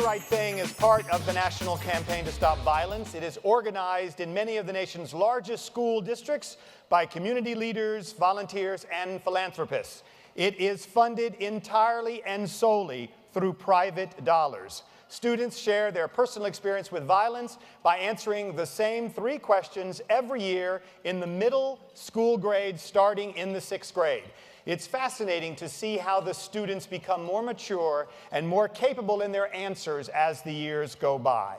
Right Thing is part of the national campaign to stop violence. It is organized in many of the nation's largest school districts by community leaders, volunteers, and philanthropists. It is funded entirely and solely through private dollars. Students share their personal experience with violence by answering the same 3 questions every year in the middle school grades starting in the 6th grade. It's fascinating to see how the students become more mature and more capable in their answers as the years go by.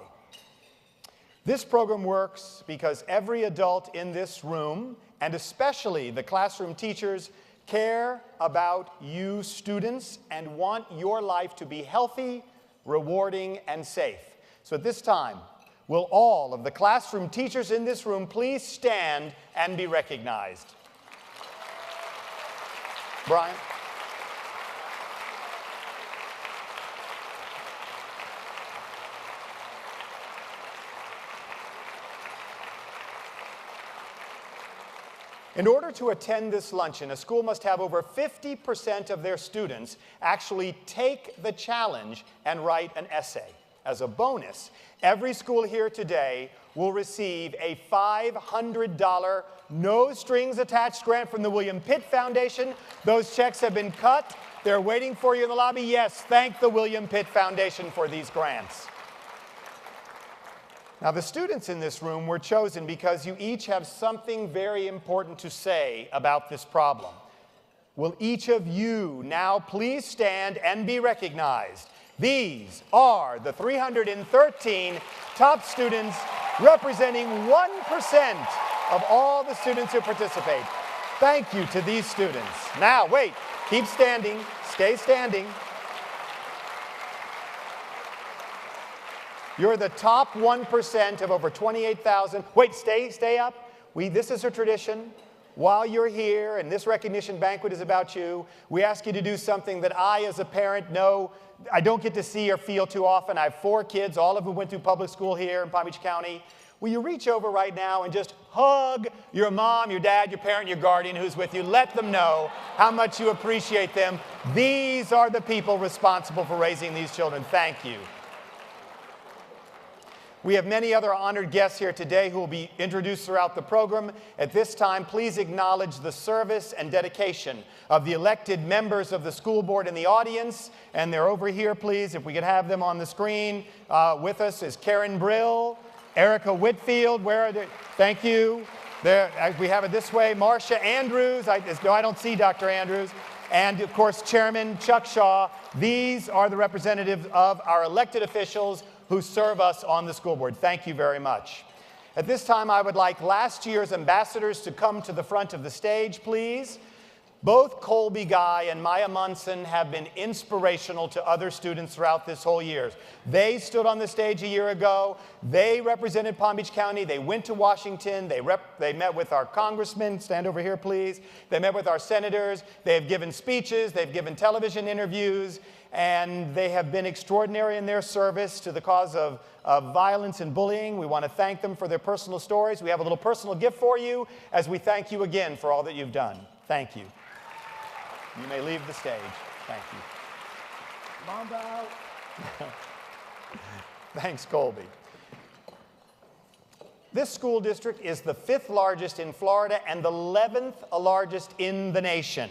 This program works because every adult in this room, and especially the classroom teachers, care about you students and want your life to be healthy, rewarding, and safe. So at this time, will all of the classroom teachers in this room please stand and be recognized? Brian? In order to attend this luncheon, a school must have over 50% of their students actually take the challenge and write an essay. As a bonus, every school here today will receive a $500 no-strings-attached grant from the William Pitt Foundation. Those checks have been cut. They're waiting for you in the lobby. Yes, thank the William Pitt Foundation for these grants. Now, the students in this room were chosen because you each have something very important to say about this problem. Will each of you now please stand and be recognized? These are the 313 top students representing 1% of all the students who participate. Thank you to these students. Now, wait, keep standing, stay standing. You're the top 1% of over 28,000. Wait, stay up. This is a tradition. While you're here and this recognition banquet is about you, we ask you to do something that I, as a parent, know I don't get to see or feel too often. I have 4 kids, all of whom went through public school here in Palm Beach County. Will you reach over right now and just hug your mom, your dad, your parent, your guardian who's with you? Let them know how much you appreciate them. These are the people responsible for raising these children. Thank you. We have many other honored guests here today who will be introduced throughout the program. At this time, please acknowledge the service and dedication of the elected members of the school board in the audience. And they're over here, please, if we could have them on the screen. With us is Karen Brill, Erica Whitfield. Where are they? Thank you. There, we have it this way. Marcia Andrews. I don't see Dr. Andrews. And, of course, Chairman Chuck Shaw. These are the representatives of our elected officials who serve us on the school board. Thank you very much. At this time, I would like last year's ambassadors to come to the front of the stage, please. Both Colby Guy and Maya Munson have been inspirational to other students throughout this whole year. They stood on the stage a year ago. They represented Palm Beach County. They went to Washington. They met with our congressmen. Stand over here, please. They met with our senators. They have given speeches. They've given television interviews. And they have been extraordinary in their service to the cause of violence and bullying. We want to thank them for their personal stories. We have a little personal gift for you as we thank you again for all that you've done. Thank you. You may leave the stage. Thank you. Come on out. Thanks, Colby. This school district is the 5th largest in Florida and the 11th largest in the nation.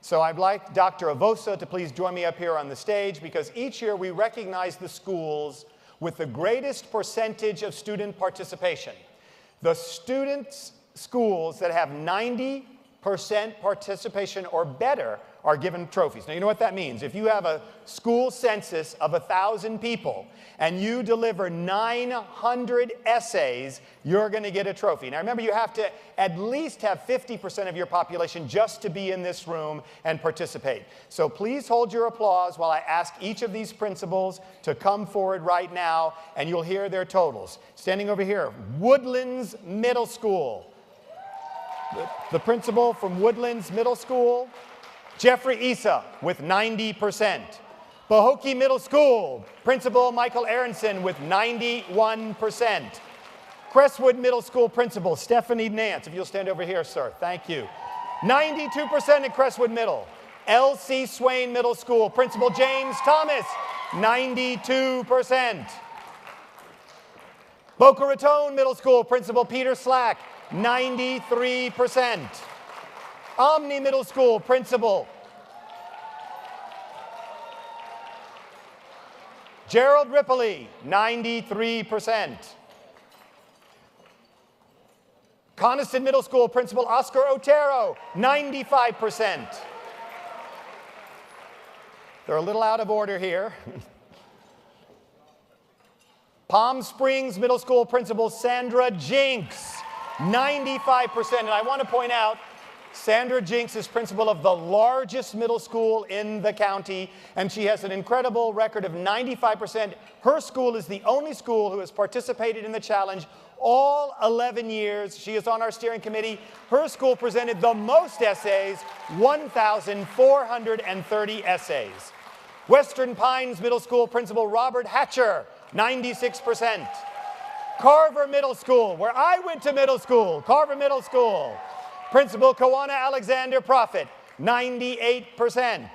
So I'd like Dr. Avosa to please join me up here on the stage, because each year we recognize the schools with the greatest percentage of student participation. The schools that have 90% participation or better are given trophies. Now, you know what that means. If you have a school census of 1,000 people and you deliver 900 essays, you're going to get a trophy. Now, remember, you have to at least have 50% of your population just to be in this room and participate. So please hold your applause while I ask each of these principals to come forward right now, and you'll hear their totals. Standing over here, Woodlands Middle School. The principal from Woodlands Middle School, Jeffrey Issa, with 90%. Pahokee Middle School, Principal Michael Aronson with 91%. Crestwood Middle School Principal Stephanie Nance, if you'll stand over here, sir. Thank you. 92% at Crestwood Middle. L.C. Swain Middle School Principal James Thomas, 92%. Boca Raton Middle School Principal Peter Slack, 93%. Omni Middle School Principal Gerald Ripley, 93%. Coniston Middle School Principal Oscar Otero, 95%. They're a little out of order here. Palm Springs Middle School Principal Sandra Jinks, 95%. And I want to point out, Sandra Jinks is principal of the largest middle school in the county, and she has an incredible record of 95%. Her school is the only school who has participated in the challenge all 11 years. She is on our steering committee. Her school presented the most essays, 1,430 essays. Western Pines Middle School Principal Robert Hatcher, 96%. Carver Middle School, where I went to middle school, Carver Middle School, Principal Kawana Alexander Prophet, 98%.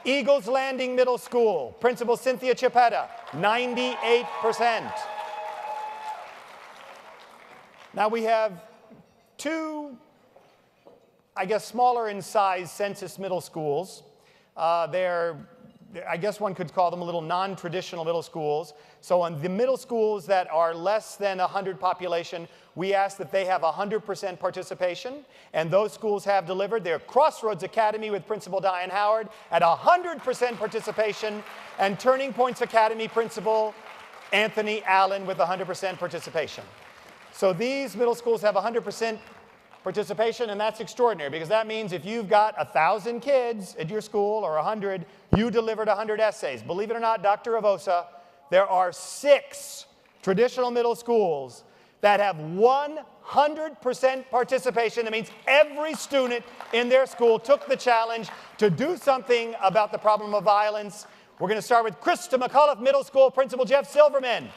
Eagles Landing Middle School, Principal Cynthia Chiapetta, 98%. Now we have two, I guess, smaller in size census middle schools. I guess one could call them a little non-traditional middle schools. So on the middle schools that are less than 100 population, we ask that they have 100% participation, and those schools have delivered. They're Crossroads Academy with Principal Diane Howard at 100% participation, and Turning Points Academy Principal Anthony Allen with 100% participation. So these middle schools have 100% participation, and that's extraordinary, because that means if you've got 1,000 kids at your school, or 100, you delivered 100 essays. Believe it or not, Dr. Avosa, there are 6 traditional middle schools that have 100% participation. That means every student in their school took the challenge to do something about the problem of violence. We're going to start with Krista McCullough Middle School Principal Jeff Silverman.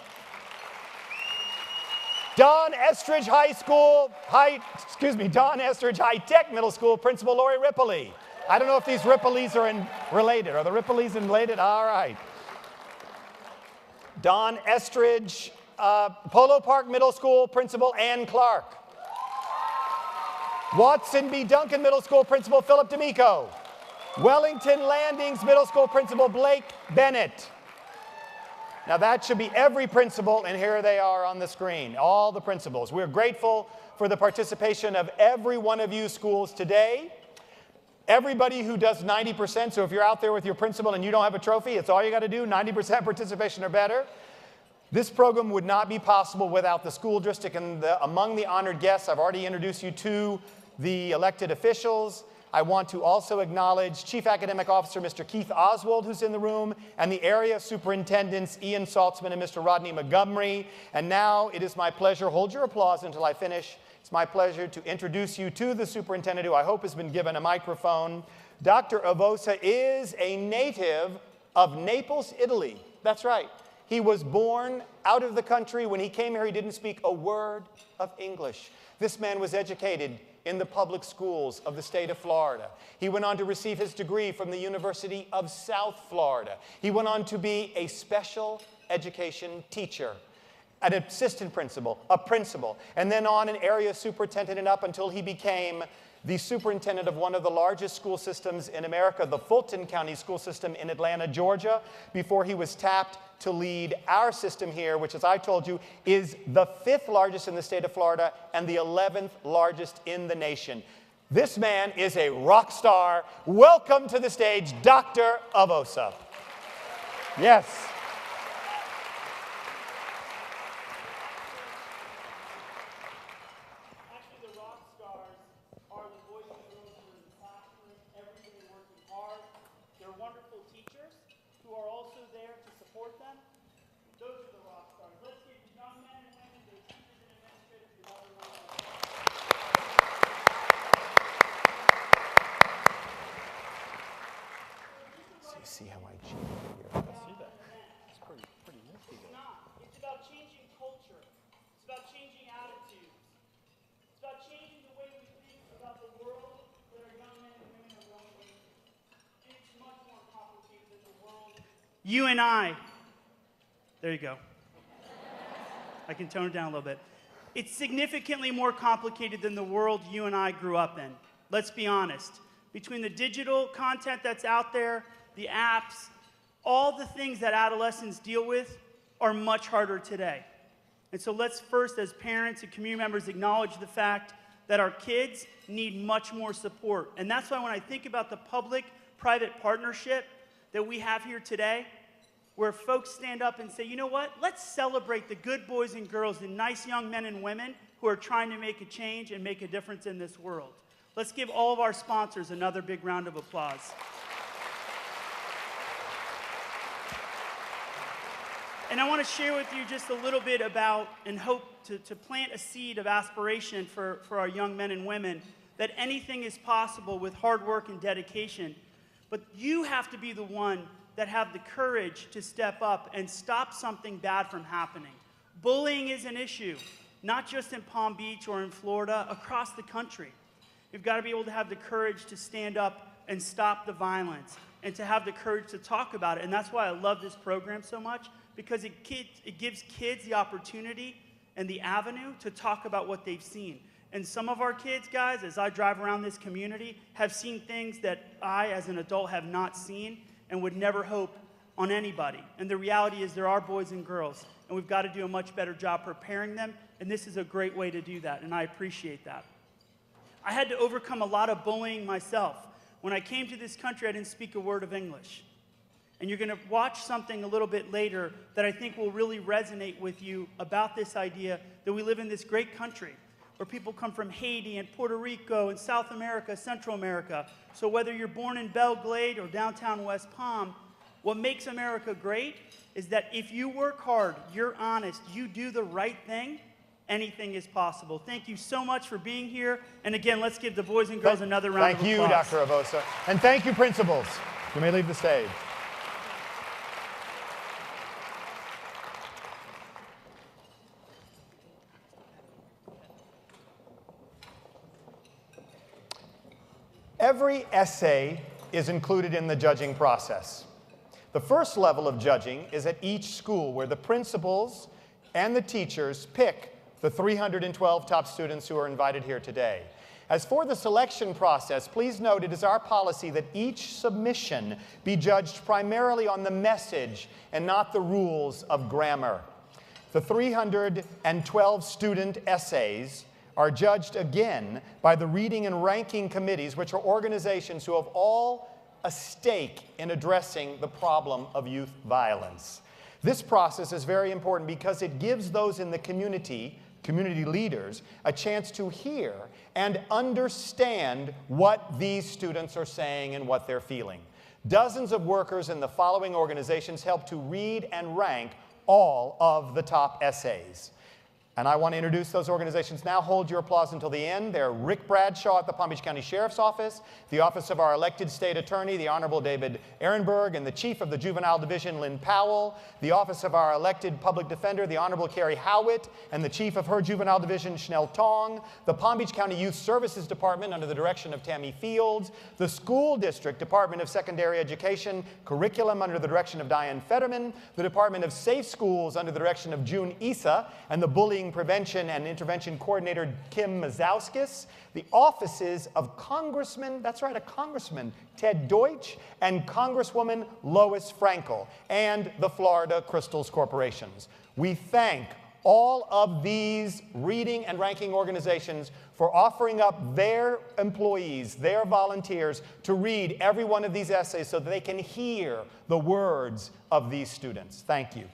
Don Estridge High Tech Middle School Principal Lori Ripley. I don't know if these Ripleys are related. Are the Ripleys related? All right. Don Estridge, Polo Park Middle School Principal Ann Clark. Watson B. Duncan Middle School Principal Philip D'Amico. Wellington Landings Middle School Principal Blake Bennett. Now that should be every principal, and here they are on the screen, all the principals. We're grateful for the participation of every one of you schools today. Everybody who does 90%, so if you're out there with your principal and you don't have a trophy, it's all you got to do, 90% participation or better. This program would not be possible without the school district, and among the honored guests, I've already introduced you to the elected officials. I want to also acknowledge Chief Academic Officer Mr. Keith Oswald, who's in the room, and the area superintendents Ian Saltzman and Mr. Rodney Montgomery. And now it is my pleasure, hold your applause until I finish. It's my pleasure to introduce you to the superintendent, who I hope has been given a microphone. Dr. Avosa is a native of Naples, Italy. That's right. He was born out of the country. When he came here, he didn't speak a word of English. This man was educated in the public schools of the state of Florida. He went on to receive his degree from the University of South Florida. He went on to be a special education teacher, an assistant principal, a principal, and then on an area superintendent and up until he became the superintendent of one of the largest school systems in America, the Fulton County School System in Atlanta, Georgia, before he was tapped to lead our system here, which, as I told you, is the 5th largest in the state of Florida and the 11th largest in the nation. This man is a rock star. Welcome to the stage, Dr. Avosa. Yes. See how I cheat here? I see that. It's pretty nifty. It's not. It's about changing culture. It's about changing attitudes. It's about changing the way we think about the world that our young men and women are going into. And it's much more complicated than the world You and I, there you go. I can tone it down a little bit. It's significantly more complicated than the world you and I grew up in. Let's be honest. Between the digital content that's out there, the apps, all the things that adolescents deal with are much harder today. And so let's first, as parents and community members, acknowledge the fact that our kids need much more support. And that's why when I think about the public-private partnership that we have here today, where folks stand up and say, you know what, let's celebrate the good boys and girls, the nice young men and women who are trying to make a change and make a difference in this world. Let's give all of our sponsors another big round of applause. And I want to share with you just a little bit about and hope to plant a seed of aspiration for our young men and women, that anything is possible with hard work and dedication. But you have to be the one that have the courage to step up and stop something bad from happening. Bullying is an issue, not just in Palm Beach or in Florida, across the country. You've got to be able to have the courage to stand up and stop the violence and to have the courage to talk about it. And that's why I love this program so much, because it gives kids the opportunity and the avenue to talk about what they've seen. And some of our kids, guys, as I drive around this community, have seen things that I, as an adult, have not seen and would never hope on anybody. And the reality is there are boys and girls, and we've got to do a much better job preparing them, and this is a great way to do that, and I appreciate that. I had to overcome a lot of bullying myself. When I came to this country, I didn't speak a word of English. And you're going to watch something a little bit later that I think will really resonate with you about this idea that we live in this great country where people come from Haiti and Puerto Rico and South America, Central America. So whether you're born in Belle Glade or downtown West Palm, what makes America great is that if you work hard, you're honest, you do the right thing, anything is possible. Thank you so much for being here. And again, let's give the boys and girls another round of applause. Thank you, Dr. Avosa. And thank you, principals. You may leave the stage. Every essay is included in the judging process. The first level of judging is at each school, where the principals and the teachers pick the 312 top students who are invited here today. As for the selection process, please note it is our policy that each submission be judged primarily on the message and not the rules of grammar. The 312 student essays are judged again by the reading and ranking committees, which are organizations who have all a stake in addressing the problem of youth violence. This process is very important because it gives those in the community leaders, a chance to hear and understand what these students are saying and what they're feeling. Dozens of workers in the following organizations help to read and rank all of the top essays. And I want to introduce those organizations now. Hold your applause until the end. They're Rick Bradshaw at the Palm Beach County Sheriff's Office, the Office of our elected state attorney, the Honorable David Ehrenberg, and the Chief of the Juvenile Division, Lynn Powell, the Office of our elected public defender, the Honorable Carrie Howitt, and the Chief of her Juvenile Division, Schnell Tong, the Palm Beach County Youth Services Department under the direction of Tammy Fields, the School District Department of Secondary Education Curriculum under the direction of Diane Fetterman, the Department of Safe Schools under the direction of June Issa, and the Bullying Prevention and Intervention Coordinator Kim Mazowskis, the offices of Congressman, that's right, a Congressman, Ted Deutsch, and Congresswoman Lois Frankel, and the Florida Crystals Corporations. We thank all of these reading and ranking organizations for offering up their employees, their volunteers, to read every one of these essays so that they can hear the words of these students. Thank you.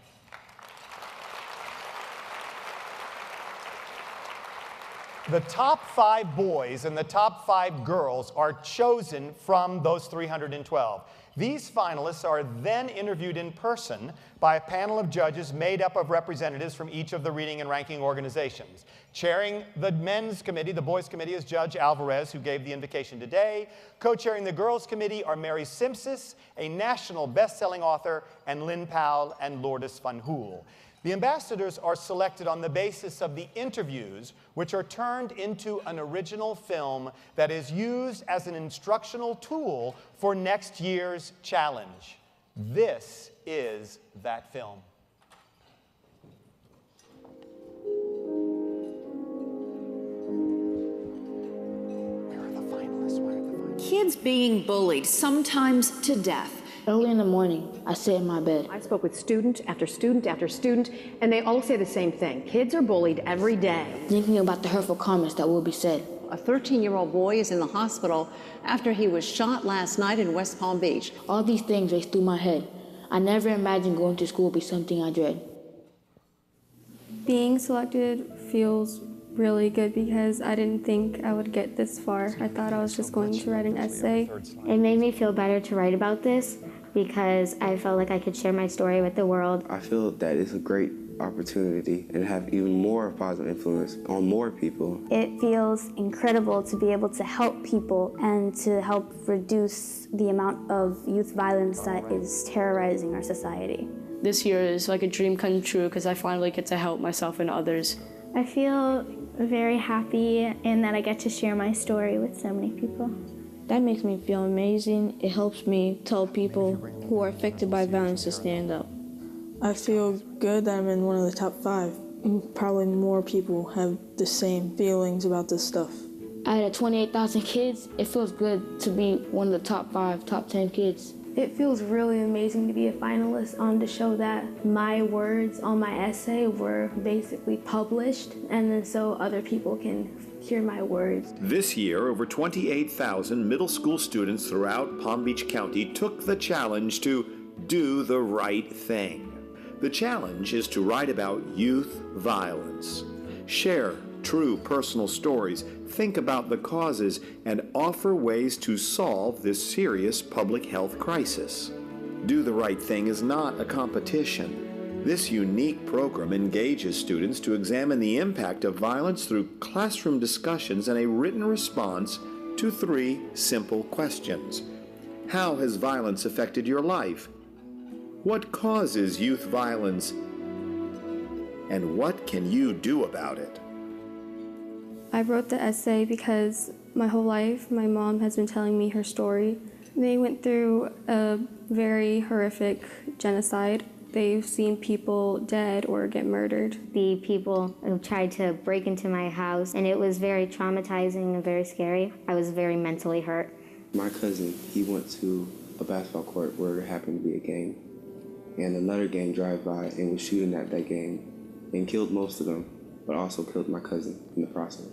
The top 5 boys and the top 5 girls are chosen from those 312. These finalists are then interviewed in person by a panel of judges made up of representatives from each of the reading and ranking organizations. Chairing the men's committee, the boys committee, is Judge Alvarez, who gave the invocation today. Co-chairing the girls committee are Mary Simpson, a national best-selling author, and Lynn Powell and Lourdes Van Hool. The ambassadors are selected on the basis of the interviews, which are turned into an original film that is used as an instructional tool for next year's challenge. This is that film. Where are the finalists? Where are the finalists? Kids being bullied, sometimes to death. Early in the morning, I sit in my bed. I spoke with student after student after student, and they all say the same thing. Kids are bullied every day. Thinking about the hurtful comments that will be said. A 13-year-old boy is in the hospital after he was shot last night in West Palm Beach. All these things race through my head. I never imagined going to school would be something I dread. Being selected feels really good because I didn't think I would get this far. I thought I was just going to write an essay. It made me feel better to write about this because I felt like I could share my story with the world. I feel that it's a great opportunity and have even more positive influence on more people. It feels incredible to be able to help people and to help reduce the amount of youth violence that is terrorizing our society. This year is like a dream come true because I finally get to help myself and others. I feel very happy in that I get to share my story with so many people. That makes me feel amazing. It helps me tell people who are affected by violence to stand up. I feel good that I'm in one of the top 5. Probably more people have the same feelings about this stuff. Out of 28,000 kids, it feels good to be one of the top 5, top 10 kids. It feels really amazing to be a finalist on the show that my words on my essay were basically published, and then so other people can hear my words. This year, over 28,000 middle school students throughout Palm Beach County took the challenge to do the right thing. The challenge is to write about youth violence, share true personal stories, think about the causes, and offer ways to solve this serious public health crisis. Do the Right Thing is not a competition. This unique program engages students to examine the impact of violence through classroom discussions and a written response to 3 simple questions. How has violence affected your life? What causes youth violence? And what can you do about it? I wrote the essay because my whole life my mom has been telling me her story. They went through a very horrific genocide. They've seen people dead or get murdered. The people who tried to break into my house, and it was very traumatizing and very scary. I was very mentally hurt. My cousin, he went to a basketball court where there happened to be a gang, and another gang drive by and was shooting at that gang and killed most of them, but also killed my cousin in the process.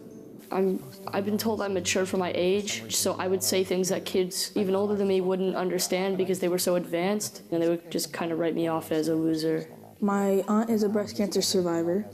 I've been told I'm mature for my age, so I would say things that kids even older than me wouldn't understand because they were so advanced, and they would just kind of write me off as a loser. My aunt is a breast cancer survivor.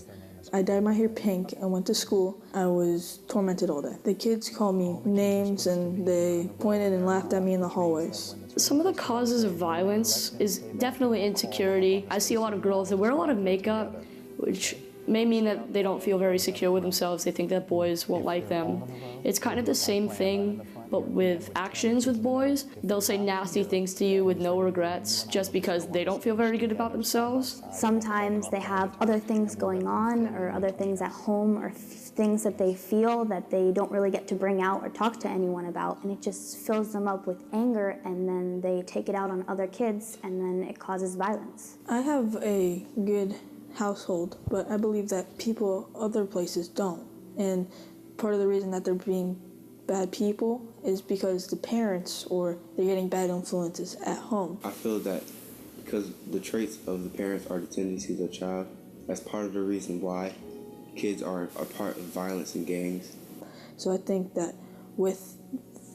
I dyed my hair pink and went to school. I was tormented all day. The kids called me names and they pointed and laughed at me in the hallways. Some of the causes of violence is definitely insecurity. I see a lot of girls that wear a lot of makeup, which may mean that they don't feel very secure with themselves. They think that boys won't like them. It's kind of the same thing, but with actions with boys. They'll say nasty things to you with no regrets just because they don't feel very good about themselves. Sometimes they have other things going on or other things at home or things that they feel that they don't really get to bring out or talk to anyone about, and it just fills them up with anger, and then they take it out on other kids, and then it causes violence. I have a good household, but I believe that people other places don't. And part of the reason that they're being bad people is because the parents or they're getting bad influences at home. I feel that because the traits of the parents are the tendencies of the child, that's part of the reason why kids are a part of violence and gangs. So I think that with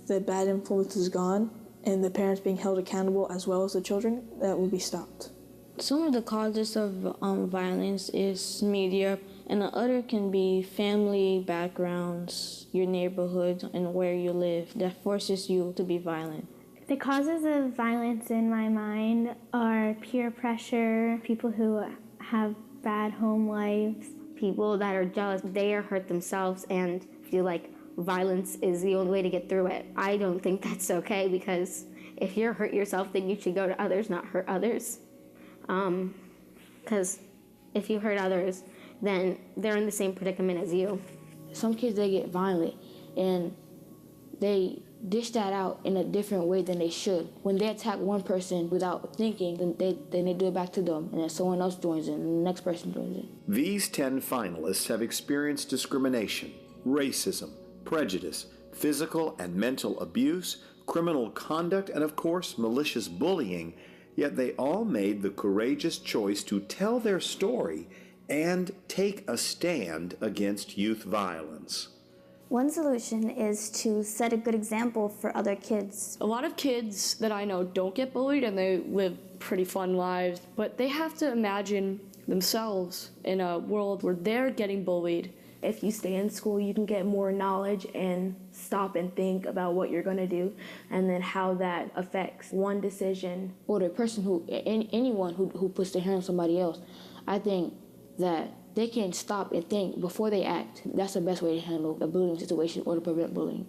the bad influences gone and the parents being held accountable as well as the children, that will be stopped. Some of the causes of violence is media, and the other can be family backgrounds, your neighborhood, and where you live that forces you to be violent. The causes of violence in my mind are peer pressure, people who have bad home lives, people that are jealous, they are hurt themselves and feel like violence is the only way to get through it. I don't think that's okay, because if you're hurt yourself, then you should go to others, not hurt others. Because if you hurt others, then they're in the same predicament as you. Some kids, they get violent and they dish that out in a different way than they should. When they attack one person without thinking, then they do it back to them, and then someone else joins in, and the next person joins in. These 10 finalists have experienced discrimination, racism, prejudice, physical and mental abuse, criminal conduct, and of course, malicious bullying, yet they all made the courageous choice to tell their story and take a stand against youth violence. One solution is to set a good example for other kids. A lot of kids that I know don't get bullied and they live pretty fun lives, but they have to imagine themselves in a world where they're getting bullied. If you stay in school, you can get more knowledge and stop and think about what you're going to do and then how that affects one decision. Or the person anyone who puts their hand on somebody else, I think that they can stop and think before they act. That's the best way to handle a bullying situation or to prevent bullying.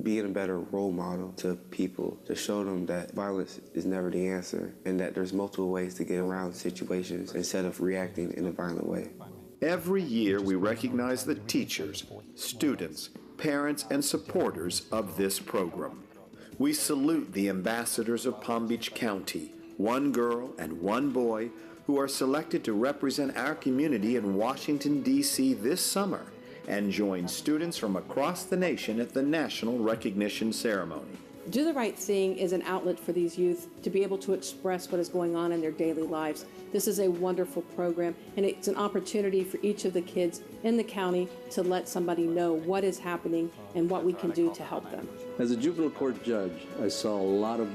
Being a better role model to people, to show them that violence is never the answer and that there's multiple ways to get around situations instead of reacting in a violent way. Every year we recognize the teachers, students, parents, and supporters of this program. We salute the ambassadors of Palm Beach County, one girl and one boy, who are selected to represent our community in Washington, D.C. this summer and join students from across the nation at the National Recognition Ceremony. Do the Right Thing is an outlet for these youth to be able to express what is going on in their daily lives. This is a wonderful program, and it's an opportunity for each of the kids in the county to let somebody know what is happening and what we can do to help them. As a juvenile court judge, I saw a lot of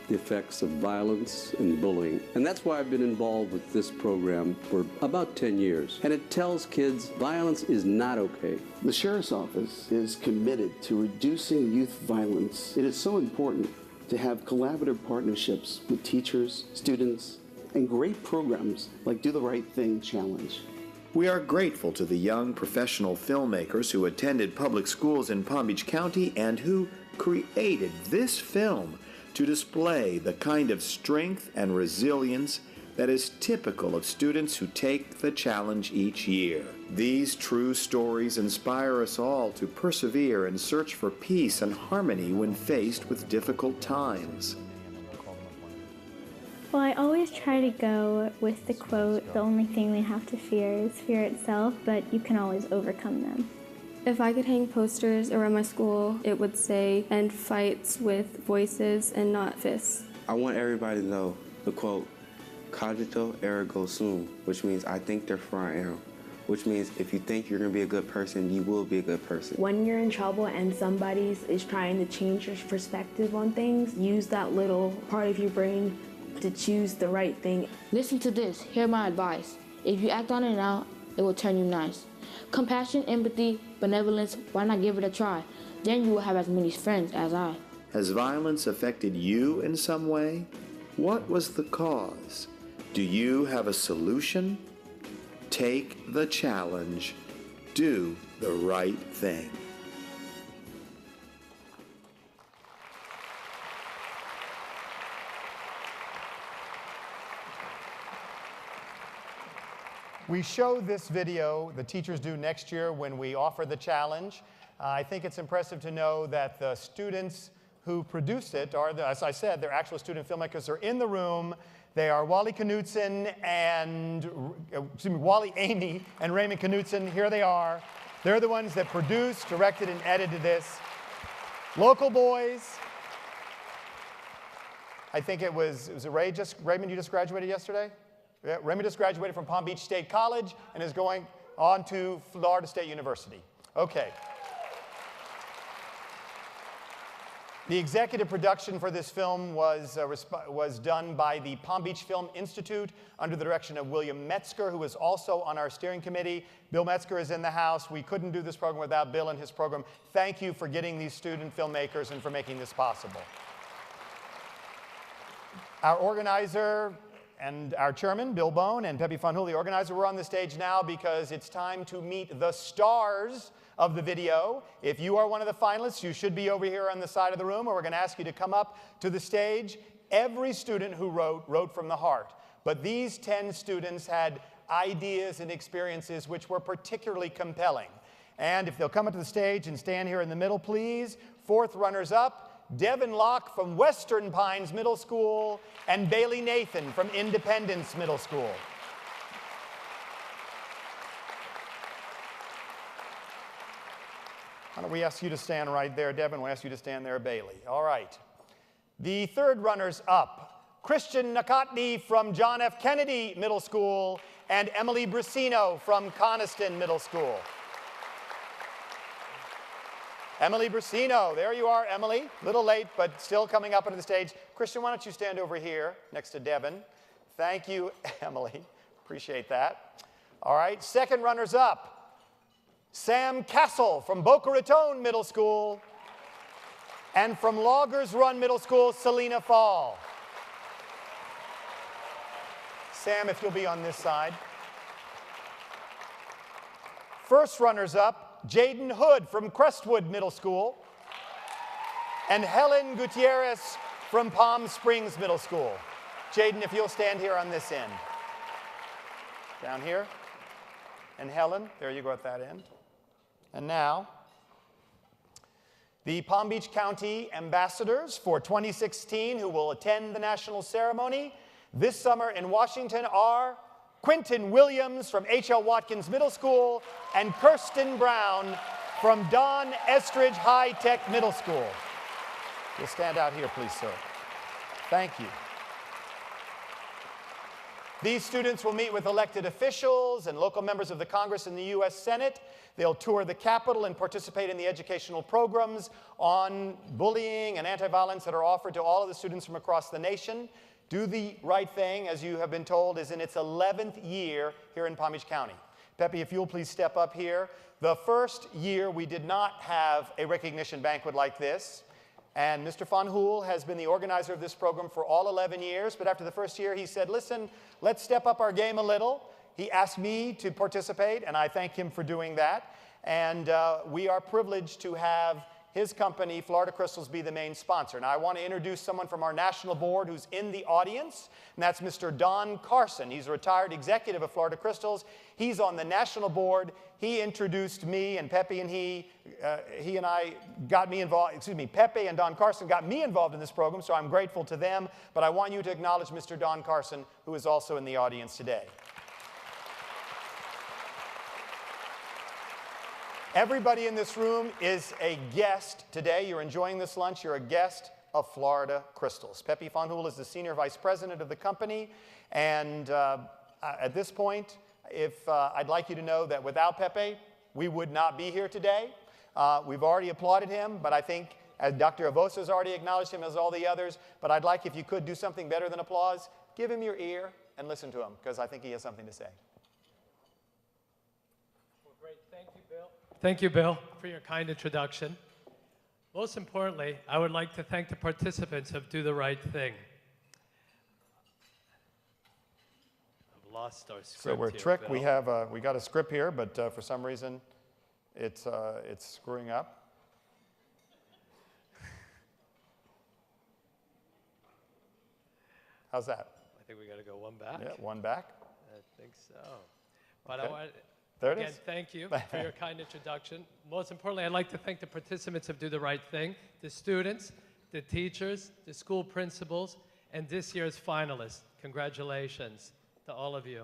the effects of violence and bullying. And that's why I've been involved with this program for about 10 years. And it tells kids violence is not okay. The Sheriff's Office is committed to reducing youth violence. It is so important to have collaborative partnerships with teachers, students, and great programs like Do the Right Thing Challenge. We are grateful to the young professional filmmakers who attended public schools in Palm Beach County and who created this film to display the kind of strength and resilience that is typical of students who take the challenge each year. These true stories inspire us all to persevere and search for peace and harmony when faced with difficult times. Well, I always try to go with the quote, "The only thing we have to fear is fear itself, but you can always overcome them." If I could hang posters around my school, it would say, "End fights with voices and not fists." I want everybody to know the quote, "Cogito ergo sum," which means I think therefore I am, which means if you think you're going to be a good person, you will be a good person. When you're in trouble and somebody is trying to change your perspective on things, use that little part of your brain to choose the right thing. Listen to this, hear my advice. If you act on it now, it will turn you nice. Compassion, empathy, benevolence, why not give it a try? Then you will have as many friends as I. Has violence affected you in some way? What was the cause? Do you have a solution? Take the challenge. Do the right thing. We show this video, the teachers do next year when we offer the challenge. I think it's impressive to know that the students who produced it are, as I said, they're actual student filmmakers are in the room. They are Wally Knutson and, Wally Amy and Raymond Knutson. Here they are. They're the ones that produced, directed, and edited this. Local boys. I think it was it Raymond, you just graduated yesterday? Yeah, Raymond just graduated from Palm Beach State College and is going on to Florida State University. Okay. The executive production for this film was done by the Palm Beach Film Institute under the direction of William Metzger, who is also on our steering committee. Bill Metzger is in the house. We couldn't do this program without Bill and his program. Thank you for getting these student filmmakers and for making this possible. Our organizer and our chairman, Bill Bone, and Pepe Fanjul, the organizer, we're on the stage now because it's time to meet the stars of the video. If you are one of the finalists, you should be over here on the side of the room, or we're going to ask you to come up to the stage. Every student who wrote from the heart. But these 10 students had ideas and experiences which were particularly compelling. And if they'll come up to the stage and stand here in the middle, please. Fourth runners-up, Devin Locke from Western Pines Middle School and Bailey Nathan from Independence Middle School. Why don't we ask you to stand right there, Devin? We'll ask you to stand there, Bailey. All right. The third runners-up, Christian Nakatni from John F. Kennedy Middle School and Emily Briceno from Coniston Middle School. Emily Briceno, there you are, Emily. A little late, but still coming up onto the stage. Christian, why don't you stand over here next to Devin? Thank you, Emily. Appreciate that. All right, second runners-up, Sam Castle from Boca Raton Middle School and from Loggers Run Middle School, Celina Phal. Sam, if you'll be on this side. First runners-up, Jaydon Hood from Crestwood Middle School and Helen Gutierrez from Palm Springs Middle School. Jaydon, if you'll stand here on this end. Down here. And Helen, there you go at that end. And now, the Palm Beach County ambassadors for 2016 who will attend the national ceremony this summer in Washington are Quinton Williams from H.L. Watkins Middle School and Kirsten Brown from Don Estridge High Tech Middle School. You'll stand out here, please, sir. Thank you. These students will meet with elected officials and local members of the Congress and the U.S. Senate. They'll tour the Capitol and participate in the educational programs on bullying and anti-violence that are offered to all of the students from across the nation. Do the Right Thing, as you have been told, is in its 11th year here in Palm Beach County. Pepe, if you'll please step up here. The first year we did not have a recognition banquet like this. And Mr. Van Hool has been the organizer of this program for all 11 years. But after the first year, he said, listen, let's step up our game a little. He asked me to participate, and I thank him for doing that. And we are privileged to have his company, Florida Crystals, be the main sponsor. Now, I want to introduce someone from our national board who's in the audience, and that's Mr. Don Carson. He's a retired executive of Florida Crystals. He's on the national board. He introduced me, and Pepe and he and I got me involved, Pepe and Don Carson got me involved in this program, so I'm grateful to them. But I want you to acknowledge Mr. Don Carson, who is also in the audience today. Everybody in this room is a guest today. You're enjoying this lunch. You're a guest of Florida Crystals. Pepe Van Hool is the Senior Vice President of the company. And at this point, I'd like you to know that without Pepe, we would not be here today. We've already applauded him, but I think, as Dr. Avosa has already acknowledged him, as all the others, but I'd like, if you could do something better than applause, give him your ear and listen to him, because I think he has something to say. Well, great. Thank you, Bill. Thank you, Bill, for your kind introduction. Most importantly, I would like to thank the participants of Do the Right Thing. I've lost our script. So we're here, tricked. Bill. We got a script here, but for some reason, it's screwing up. How's that? I think we got to go one back. Yeah, one back. I think so. But Okay. I want There it again, is. thank you for your kind introduction. Most importantly, I'd like to thank the participants of Do the Right Thing, the students, the teachers, the school principals, and this year's finalists. Congratulations to all of you.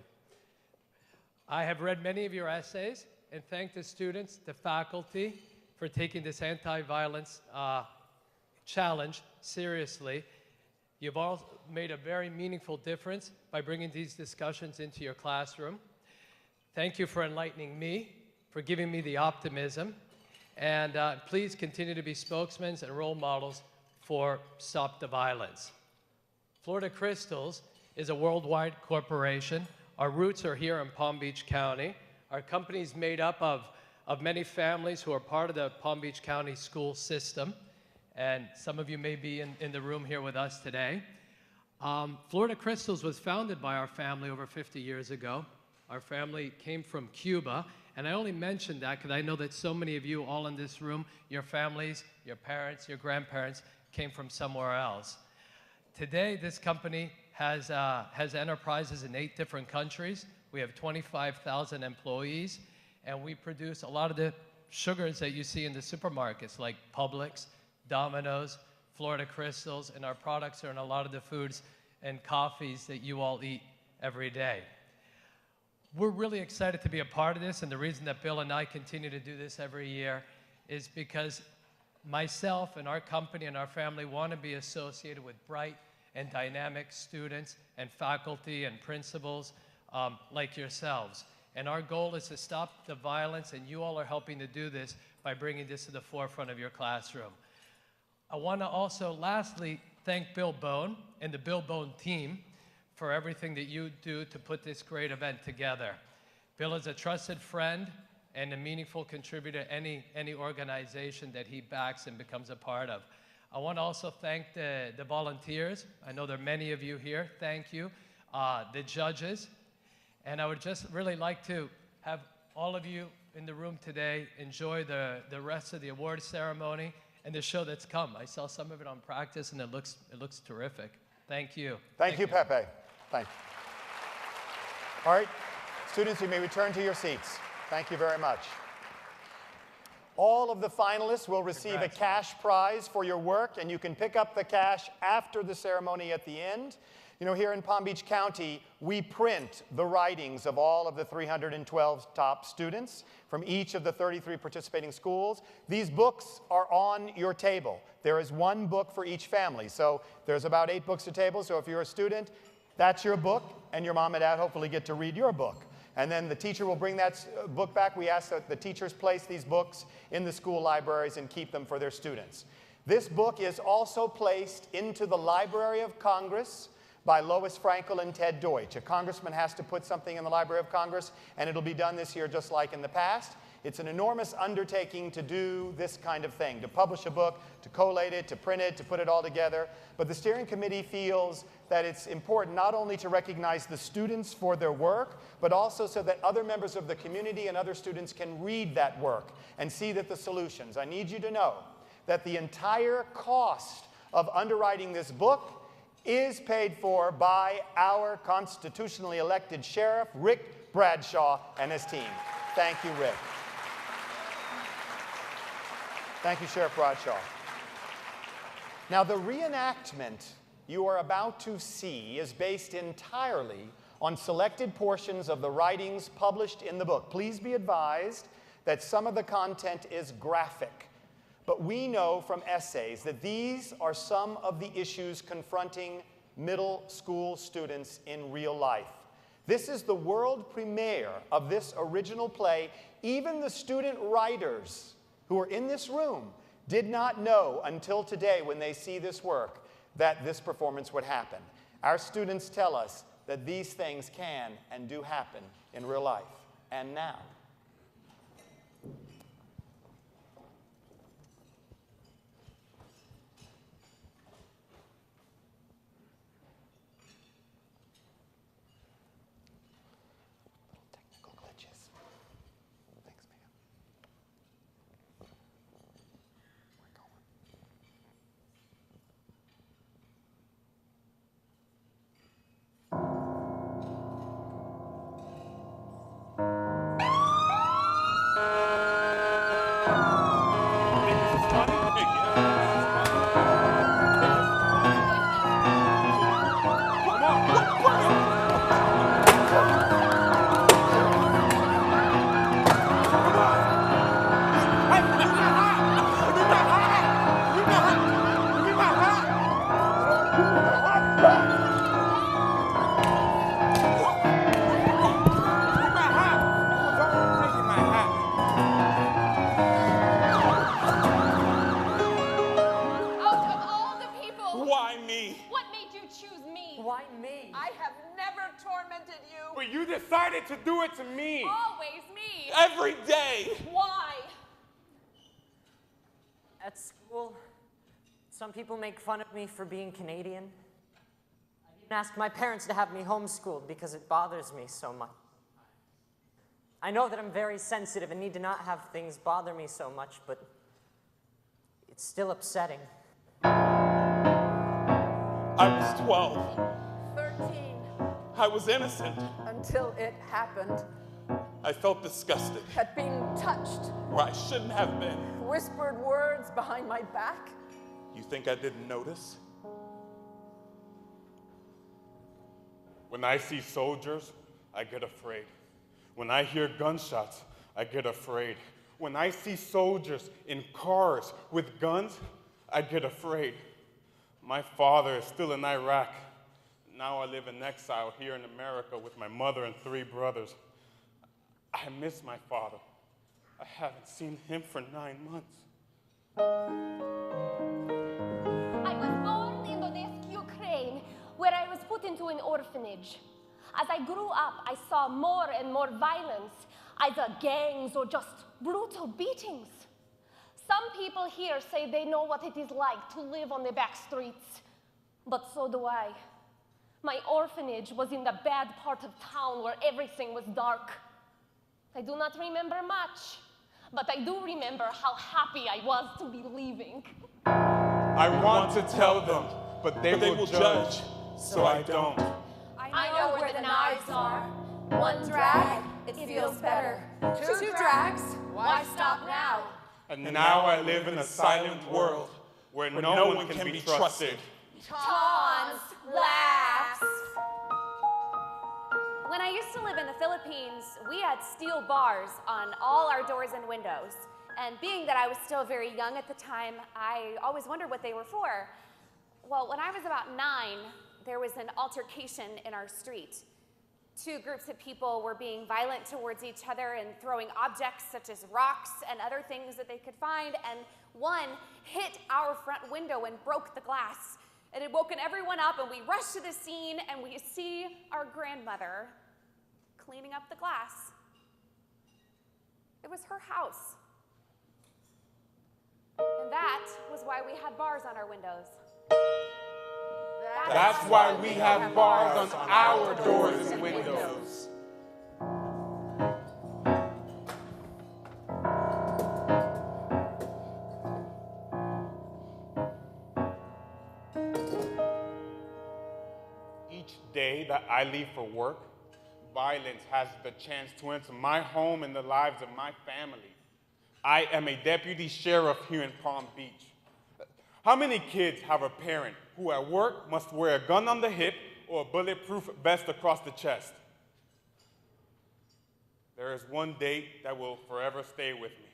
I have read many of your essays and thank the students, the faculty, for taking this anti-violence challenge seriously. You've all made a very meaningful difference by bringing these discussions into your classroom. Thank you for enlightening me, for giving me the optimism, and please continue to be spokesmen and role models for Stop the Violence. Florida Crystals is a worldwide corporation. Our roots are here in Palm Beach County. Our company is made up of many families who are part of the Palm Beach County school system, and some of you may be in the room here with us today. Florida Crystals was founded by our family over 50 years ago. Our family came from Cuba, and I only mention that because I know that so many of you all in this room, your families, your parents, your grandparents came from somewhere else. Today, this company has enterprises in 8 different countries. We have 25,000 employees, and we produce a lot of the sugars that you see in the supermarkets, like Publix, Domino's, Florida Crystals, and our products are in a lot of the foods and coffees that you all eat every day. We're really excited to be a part of this, and the reason that Bill and I continue to do this every year is because myself and our company and our family want to be associated with bright and dynamic students and faculty and principals like yourselves. And our goal is to stop the violence, and you all are helping to do this by bringing this to the forefront of your classroom. I want to also lastly thank Bill Bone and the Bill Bone team for everything that you do to put this great event together. Bill is a trusted friend and a meaningful contributor to any organization that he backs and becomes a part of. I want to also thank the volunteers. I know there are many of you here. Thank you. The judges. And I would just really like to have all of you in the room today enjoy the rest of the award ceremony and the show that's come. I saw some of it on practice, and it looks terrific. Thank you. Thank you, Pepe. Thank you. All right, students, you may return to your seats. Thank you very much. All of the finalists will receive a cash prize for your work, and you can pick up the cash after the ceremony at the end. You know, here in Palm Beach County, we print the writings of all of the 312 top students from each of the 33 participating schools. These books are on your table. There is one book for each family. So there's about 8 books a table. So if you're a student, that's your book, and your mom and dad hopefully get to read your book. And then the teacher will bring that book back. We ask that the teachers place these books in the school libraries and keep them for their students. This book is also placed into the Library of Congress by Lois Frankel and Ted Deutsch. A congressman has to put something in the Library of Congress, and it'll be done this year just like in the past. It's an enormous undertaking to do this kind of thing, to publish a book, to collate it, to print it, to put it all together. But the steering committee feels that it's important not only to recognize the students for their work, but also so that other members of the community and other students can read that work and see that the solutions. I need you to know that the entire cost of underwriting this book is paid for by our constitutionally elected sheriff, Rick Bradshaw, and his team. Thank you, Rick. Thank you, Sheriff Bradshaw. Now, the reenactment you are about to see is based entirely on selected portions of the writings published in the book. Please be advised that some of the content is graphic. But we know from essays that these are some of the issues confronting middle school students in real life. This is the world premiere of this original play. Even the student writers who are in this room did not know until today, when they see this work, that this performance would happen. Our students tell us that these things can and do happen in real life. And now, To do it to me. Always me. Every day. Why? At school, some people make fun of me for being Canadian. I didn't ask my parents to have me homeschooled because it bothers me so much. I know that I'm very sensitive and need to not have things bother me so much, but it's still upsetting. I was 12. 13. I was innocent. Until it happened. I felt disgusted. At being touched. Where I shouldn't have been. Whispered words behind my back. You think I didn't notice? When I see soldiers, I get afraid. When I hear gunshots, I get afraid. When I see soldiers in cars with guns, I get afraid. My father is still in Iraq. Now I live in exile here in America with my mother and 3 brothers. I miss my father. I haven't seen him for 9 months. I was born in Donetsk, Ukraine, where I was put into an orphanage. As I grew up, I saw more and more violence, either gangs or just brutal beatings. Some people here say they know what it is like to live on the back streets, but so do I. My orphanage was in the bad part of town where everything was dark. I do not remember much, but I do remember how happy I was to be leaving. I want to tell them, but they will judge, so I don't. I know where the knives are. One drag, it feels better. 2 drags, why stop now? And now I live in a silent world where no one can be trusted. Taunts, laughs. When I used to live in the Philippines, we had steel bars on all our doors and windows. And being that I was still very young at the time, I always wondered what they were for. Well, when I was about 9, there was an altercation in our street. 2 groups of people were being violent towards each other and throwing objects such as rocks and other things that they could find, and one hit our front window and broke the glass. It had woken everyone up, and we rushed to the scene, and we see our grandmother cleaning up the glass. It was her house. And that was why we had bars on our windows. That's why we have bars on our doors and windows. Each day that I leave for work, violence has the chance to enter my home and the lives of my family. I am a deputy sheriff here in Palm Beach. How many kids have a parent who at work must wear a gun on the hip or a bulletproof vest across the chest? There is one date that will forever stay with me.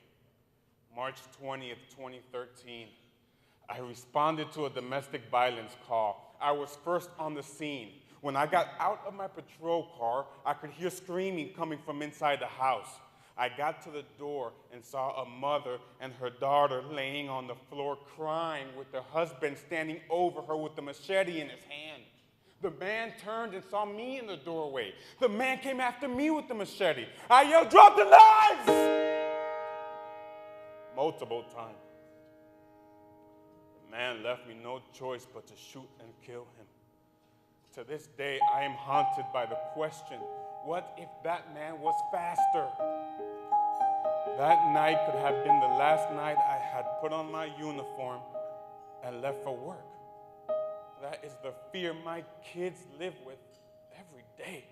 March 20th, 2013. I responded to a domestic violence call. I was first on the scene. When I got out of my patrol car, I could hear screaming coming from inside the house. I got to the door and saw a mother and her daughter laying on the floor crying with their husband standing over her with a machete in his hand. The man turned and saw me in the doorway. The man came after me with the machete. I yelled, "Drop the knives!" Multiple times. The man left me no choice but to shoot and kill him. To this day, I am haunted by the question, what if that man was faster? That night could have been the last night I had put on my uniform and left for work. That is the fear my kids live with every day.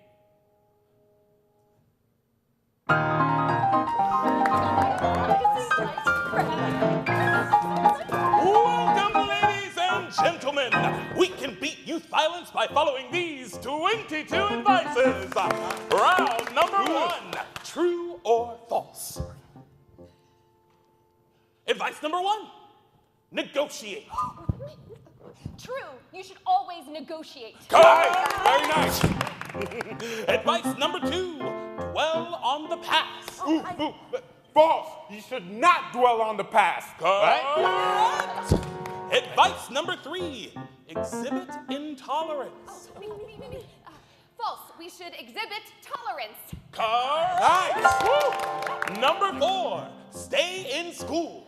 Welcome, ladies and gentlemen. We can beat youth violence by following these 22 advices. Round number 1, true or false. Advice number 1, negotiate. True, you should always negotiate. Correct. Very nice. Advice number 2, dwell on the past. False. You should not dwell on the past. Correct. Advice number 3, exhibit intolerance. False, we should exhibit tolerance. Correct. Nice. Number 4, stay in school.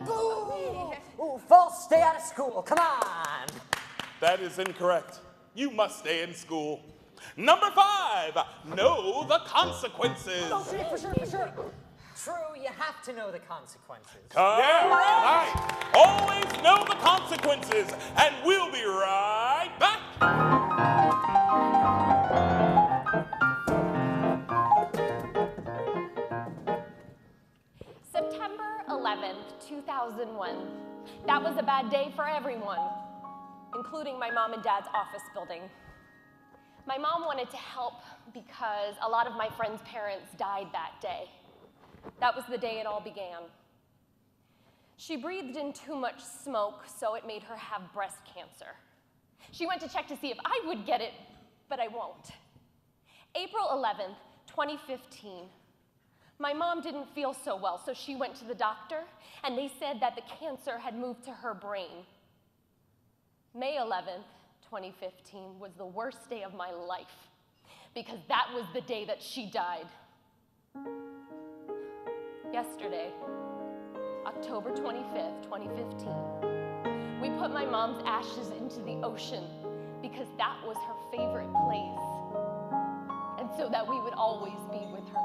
Ooh, false, stay out of school. Come on. That is incorrect. You must stay in school. Number 5, know the consequences. Oh, for sure. True, you have to know the consequences. Yeah, right. Always know the consequences, and we'll be right back. 2001. That was a bad day for everyone, including my mom and dad's office building. My mom wanted to help because a lot of my friends' parents died that day. That was the day it all began. She breathed in too much smoke, so it made her have breast cancer. She went to check to see if I would get it, but I won't. April 11th, 2015. My mom didn't feel so well, so she went to the doctor, and they said that the cancer had moved to her brain. May 11th, 2015 was the worst day of my life, because that was the day that she died. Yesterday, October 25th, 2015, we put my mom's ashes into the ocean because that was her favorite place, and so that we would always be with her.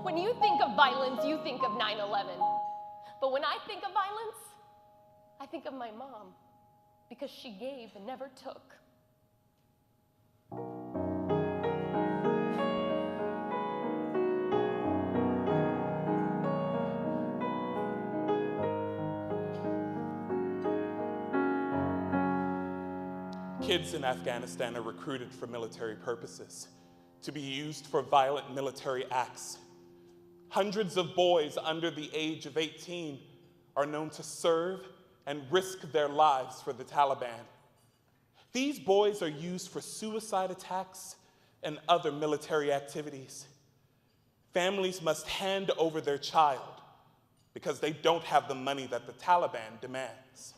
When you think of violence, you think of 9/11. But when I think of violence, I think of my mom, because she gave and never took. Kids in Afghanistan are recruited for military purposes, to be used for violent military acts. Hundreds of boys under the age of 18 are known to serve and risk their lives for the Taliban. These boys are used for suicide attacks and other military activities. Families must hand over their child because they don't have the money that the Taliban demands.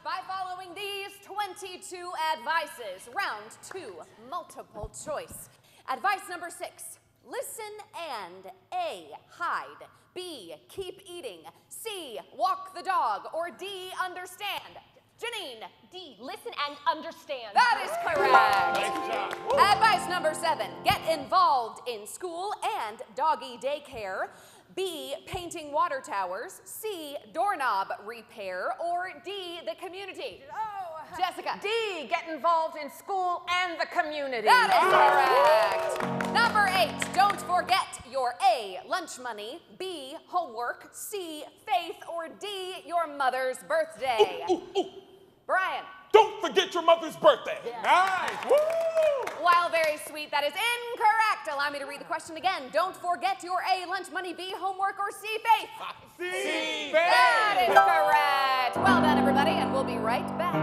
By following these 22 advices. Round 2, multiple choice. Advice number 6, listen and A, hide, B, keep eating, C, walk the dog, or D, understand. Janine. D, listen and understand. That is correct. Nice job. Advice number 7, get involved in school and doggy daycare. B, painting water towers. C, doorknob repair. Or D, the community. Jessica. D, get involved in school and the community. That is correct. Number 8, don't forget your A, lunch money, B, homework, C, faith, or D, your mother's birthday. Brian. Don't forget your mother's birthday. Yeah. Nice. Woo! While very sweet, that is incorrect. Allow me to read the question again. Don't forget your A, lunch money, B, homework, or C, faith. C, faith. That is correct. Well done, everybody, and we'll be right back.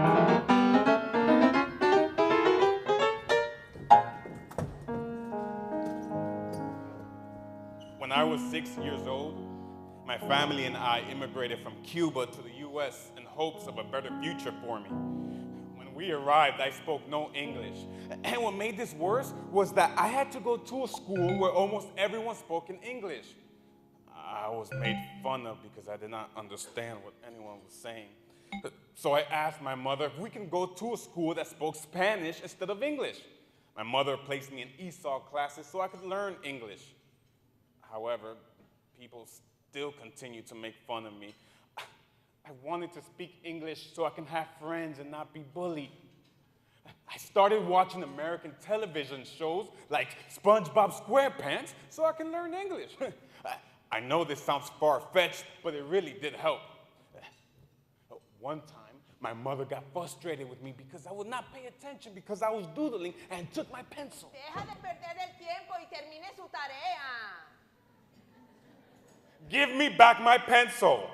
When I was 6 years old, my family and I immigrated from Cuba to the U.S. in hopes of a better future for me. When we arrived, I spoke no English. And what made this worse was that I had to go to a school where almost everyone spoke in English. I was made fun of because I did not understand what anyone was saying. So I asked my mother if we can go to a school that spoke Spanish instead of English. My mother placed me in ESOL classes so I could learn English. However, people still continue to make fun of me. I wanted to speak English so I can have friends and not be bullied. I started watching American television shows like SpongeBob SquarePants so I can learn English. I know this sounds far-fetched, but it really did help. One time, my mother got frustrated with me because I would not pay attention because I was doodling and took my pencil. Deja de perder el tiempo y termine su tarea. Give me back my pencil.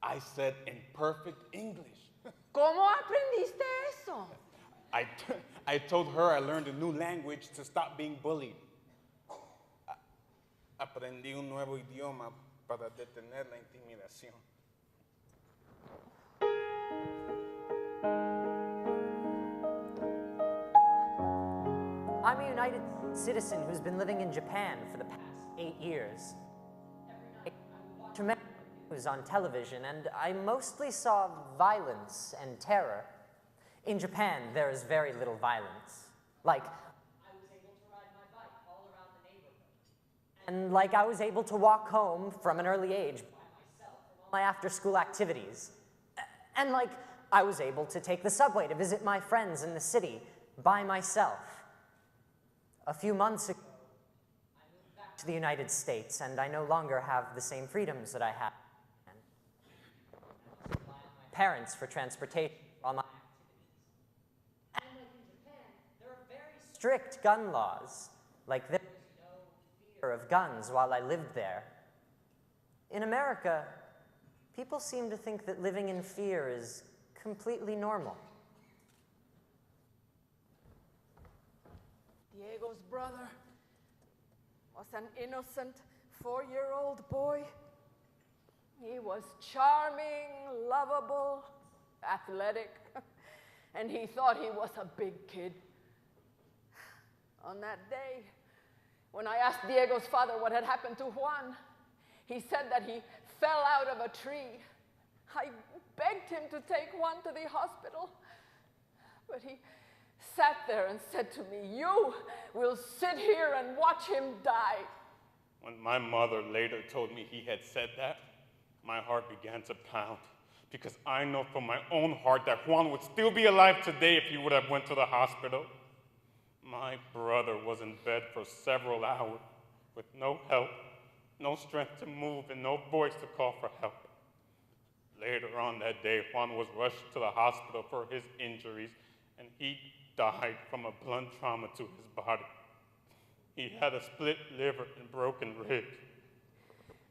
I said in perfect English. ¿Cómo aprendiste eso? I told her I learned a new language to stop being bullied. Aprendí un nuevo idioma para detener la intimidación. I'm a United citizen who's been living in Japan for the past 8 years. I watch American news on television, and I mostly saw violence and terror. In Japan, there is very little violence. Like, I was able to ride my bike all around the neighborhood. And like I was able to walk home from an early age by myself for all my after-school activities. And like, I was able to take the subway to visit my friends in the city by myself. A few months ago, I moved back to the United States, and I no longer have the same freedoms that I had. I rely on my parents for transportation for all my activities. And like in Japan, there are very strict gun laws. Like there was no fear of guns while I lived there. In America, people seem to think that living in fear is completely normal. Diego's brother was an innocent 4-year-old boy. He was charming, lovable, athletic, and he thought he was a big kid. On that day, when I asked Diego's father what had happened to Juan, he said that he fell out of a tree. I begged him to take Juan to the hospital, but he sat there and said to me, "You will sit here and watch him die." When my mother later told me he had said that, my heart began to pound, because I know from my own heart that Juan would still be alive today if he would have went to the hospital. My brother was in bed for several hours with no help, no strength to move, and no voice to call for help. Later on that day, Juan was rushed to the hospital for his injuries, and he died from a blunt trauma to his body. He had a split liver and broken ribs.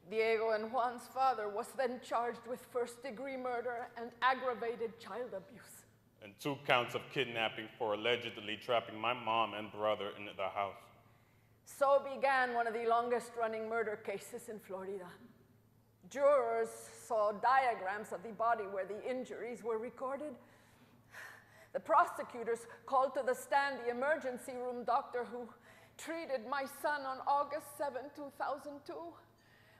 Diego and Juan's father was then charged with first-degree murder and aggravated child abuse. And 2 counts of kidnapping for allegedly trapping my mom and brother into the house. So began one of the longest-running murder cases in Florida. Jurors saw diagrams of the body where the injuries were recorded. The prosecutors called to the stand the emergency room doctor who treated my son on August 7, 2002,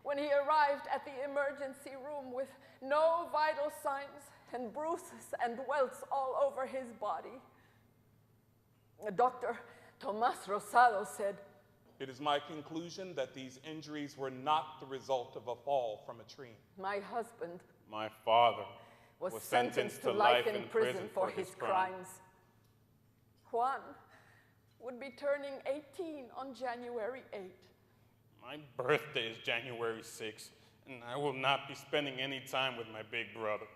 when he arrived at the emergency room with no vital signs and bruises and welts all over his body. Dr. Tomas Rosado said, "It is my conclusion that these injuries were not the result of a fall from a tree." My husband, my father, was sentenced to life in prison for his crimes. Juan would be turning 18 on January 8. My birthday is January 6th, and I will not be spending any time with my big brother.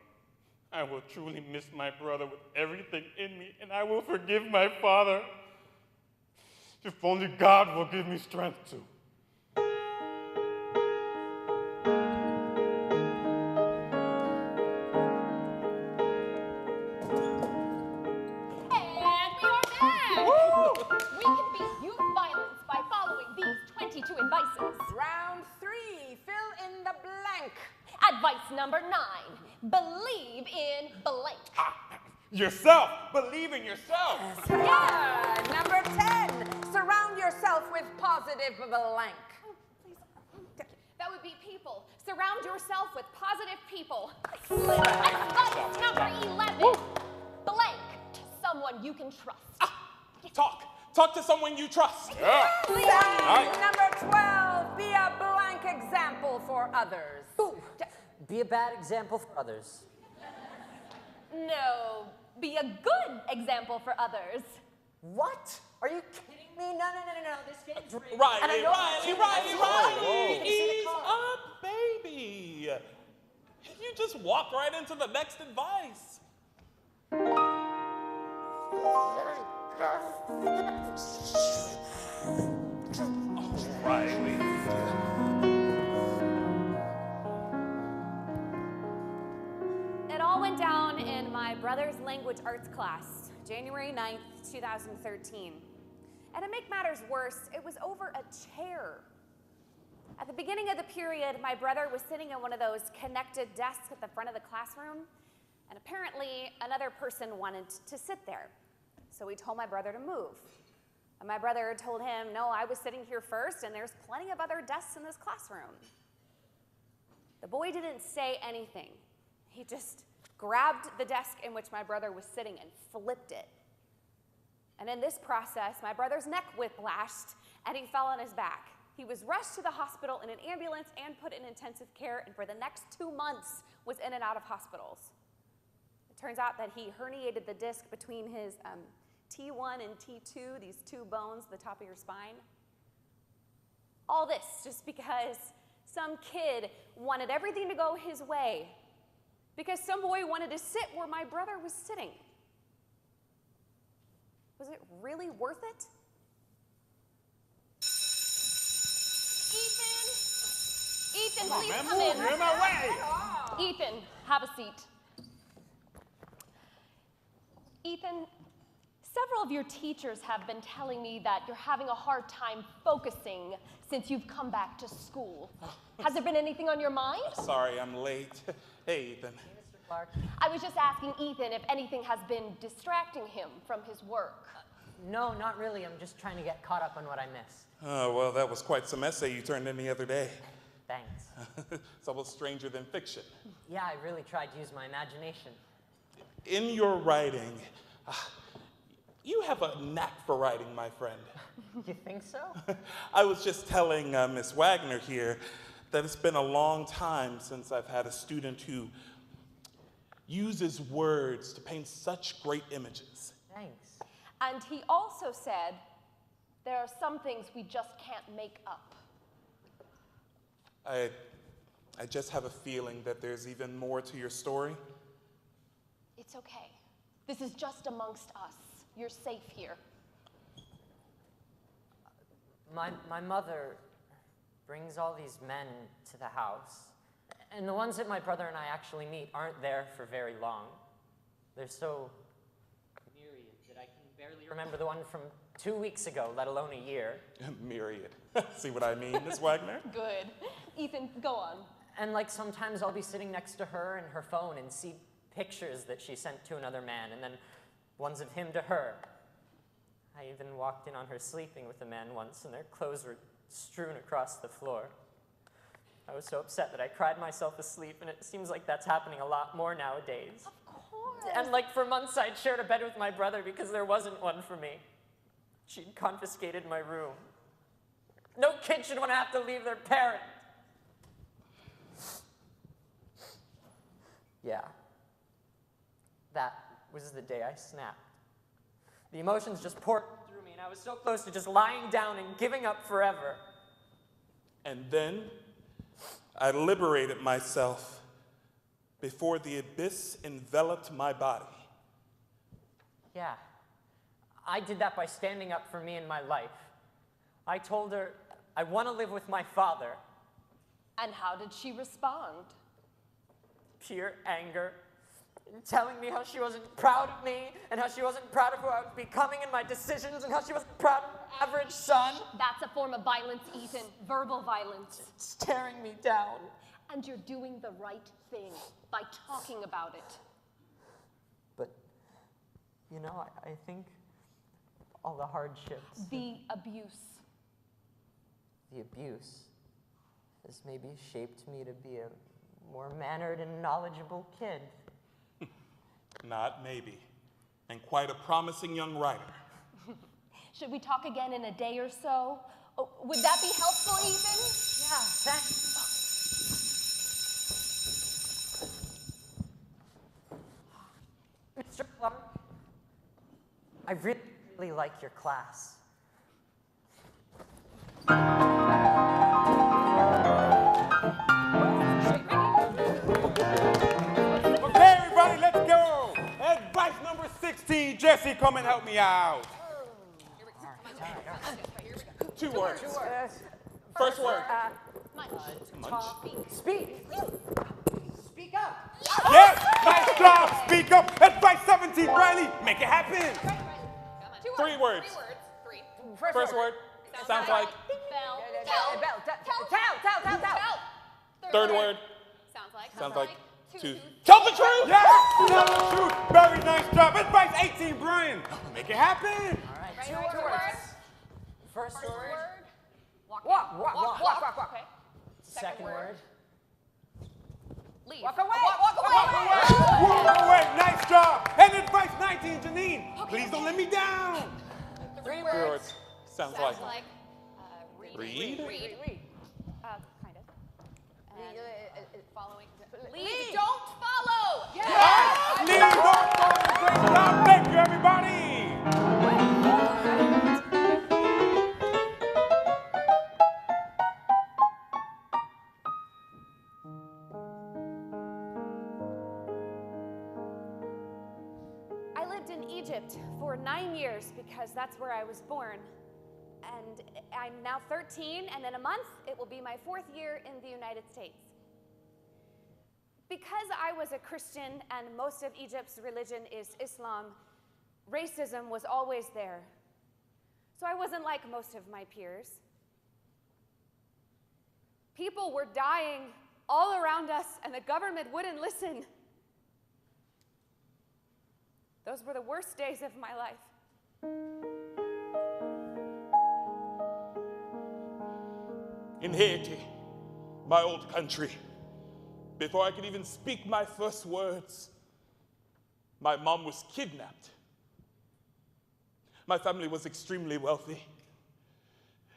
I will truly miss my brother with everything in me, and I will forgive my father. If only God will give me strength to. Round 3, fill in the blank. Advice number 9, believe in blank. Yourself. Believe in yourself. Yeah. Number 10, surround yourself with positive blank. That would be people. Surround yourself with positive people. Advice number 11, blank to someone you can trust. Talk to someone you trust. Yeah. Number 12, be a blank example for others. Be a bad example for others. No, be a good example for others. What? Are you kidding me? No. This game's rigged. Riley, ease up, baby. You just walked right into the next advice. Riley. It all went down in my brother's language arts class, January 9th, 2013. And to make matters worse, it was over a chair. At the beginning of the period, my brother was sitting in one of those connected desks at the front of the classroom, and apparently another person wanted to sit there. So we told my brother to move. And my brother told him, no, I was sitting here first, and there's plenty of other desks in this classroom. The boy didn't say anything. He just grabbed the desk in which my brother was sitting and flipped it. And in this process, my brother's neck whiplashed, and he fell on his back. He was rushed to the hospital in an ambulance and put in intensive care, and for the next 2 months was in and out of hospitals. Turns out that he herniated the disc between his T1 and T2, these two bones, the top of your spine. All this just because some kid wanted everything to go his way, because some boy wanted to sit where my brother was sitting. Was it really worth it? Ethan, please come in. You're in my way. Ethan, have a seat. Ethan, several of your teachers have been telling me that you're having a hard time focusing since you've come back to school. Has there been anything on your mind? Sorry, I'm late. Hey, Ethan. Hey, Mr. Clark. I was just asking Ethan if anything has been distracting him from his work. No, not really. I'm just trying to get caught up on what I missed. Oh, well, that was quite some essay you turned in the other day. Thanks. It's almost stranger than fiction. Yeah, I really tried to use my imagination. In your writing, you have a knack for writing, my friend. You think so? I was just telling Miss Wagner here that it's been a long time since I've had a student who uses words to paint such great images. Thanks. And he also said there are some things we just can't make up. I just have a feeling that there's even more to your story. It's okay. This is just amongst us. You're safe here. My mother brings all these men to the house, and the ones that my brother and I actually meet aren't there for very long. They're so myriad that I can barely remember the one from 2 weeks ago, let alone a year. Myriad. See what I mean, Miss Wagner? Good. Ethan, go on. And like sometimes I'll be sitting next to her and her phone and see pictures that she sent to another man, and then ones of him to her. I even walked in on her sleeping with a man once, and their clothes were strewn across the floor. I was so upset that I cried myself asleep, and it seems like that's happening a lot more nowadays. Of course. And like for months I'd shared a bed with my brother because there wasn't one for me. She'd confiscated my room. No kid should want to have to leave their parent. Yeah. That was the day I snapped. The emotions just poured through me, and I was so close to just lying down and giving up forever. And then I liberated myself before the abyss enveloped my body. Yeah. I did that by standing up for me in my life. I told her I want to live with my father. And how did she respond? Pure anger. Telling me how she wasn't proud of me, and how she wasn't proud of who I was becoming in my decisions, and how she wasn't proud of her average son. That's a form of violence, Ethan. Verbal violence. It's tearing me down. And you're doing the right thing by talking about it. But, you know, I think all the hardships. The abuse. The abuse has maybe shaped me to be a more mannered and knowledgeable kid. Not maybe. And quite a promising young writer. Should we talk again in a day or so? Oh, would that be helpful, Ethan? Yeah, thanks. Mr. Clark, I really like your class. Okay, everybody, let's go. Advice number 16. Jesse, come and help me out. 2 words. First word. Munch. Speak. Speak up. Yes, nice job. Speak up. Advice 17. Riley, make it happen. 3 words. First word. Sounds like. Bell. Tell. Third word. Sounds like. Two. Tell the truth. Yes, tell the truth. Very nice job. Advice 18. Brian, make it happen. All right, 2 words. First word. Walk. Okay. Second word. Leave. Walk away. Walk away. Nice job. And advice 19. Janine, please don't let me down. 3 3 words. words. Sounds like. Read. Read. Kind of. And following. Lead. Don't follow. Yes. Please don't call it a great job. Thank you, everybody. I lived in Egypt for 9 years because that's where I was born. And I'm now 13, and in a month, it will be my 4th year in the United States. Because I was a Christian and most of Egypt's religion is Islam, racism was always there. So I wasn't like most of my peers. People were dying all around us, and the government wouldn't listen. Those were the worst days of my life. In Haiti, my old country, before I could even speak my first words, my mom was kidnapped. My family was extremely wealthy.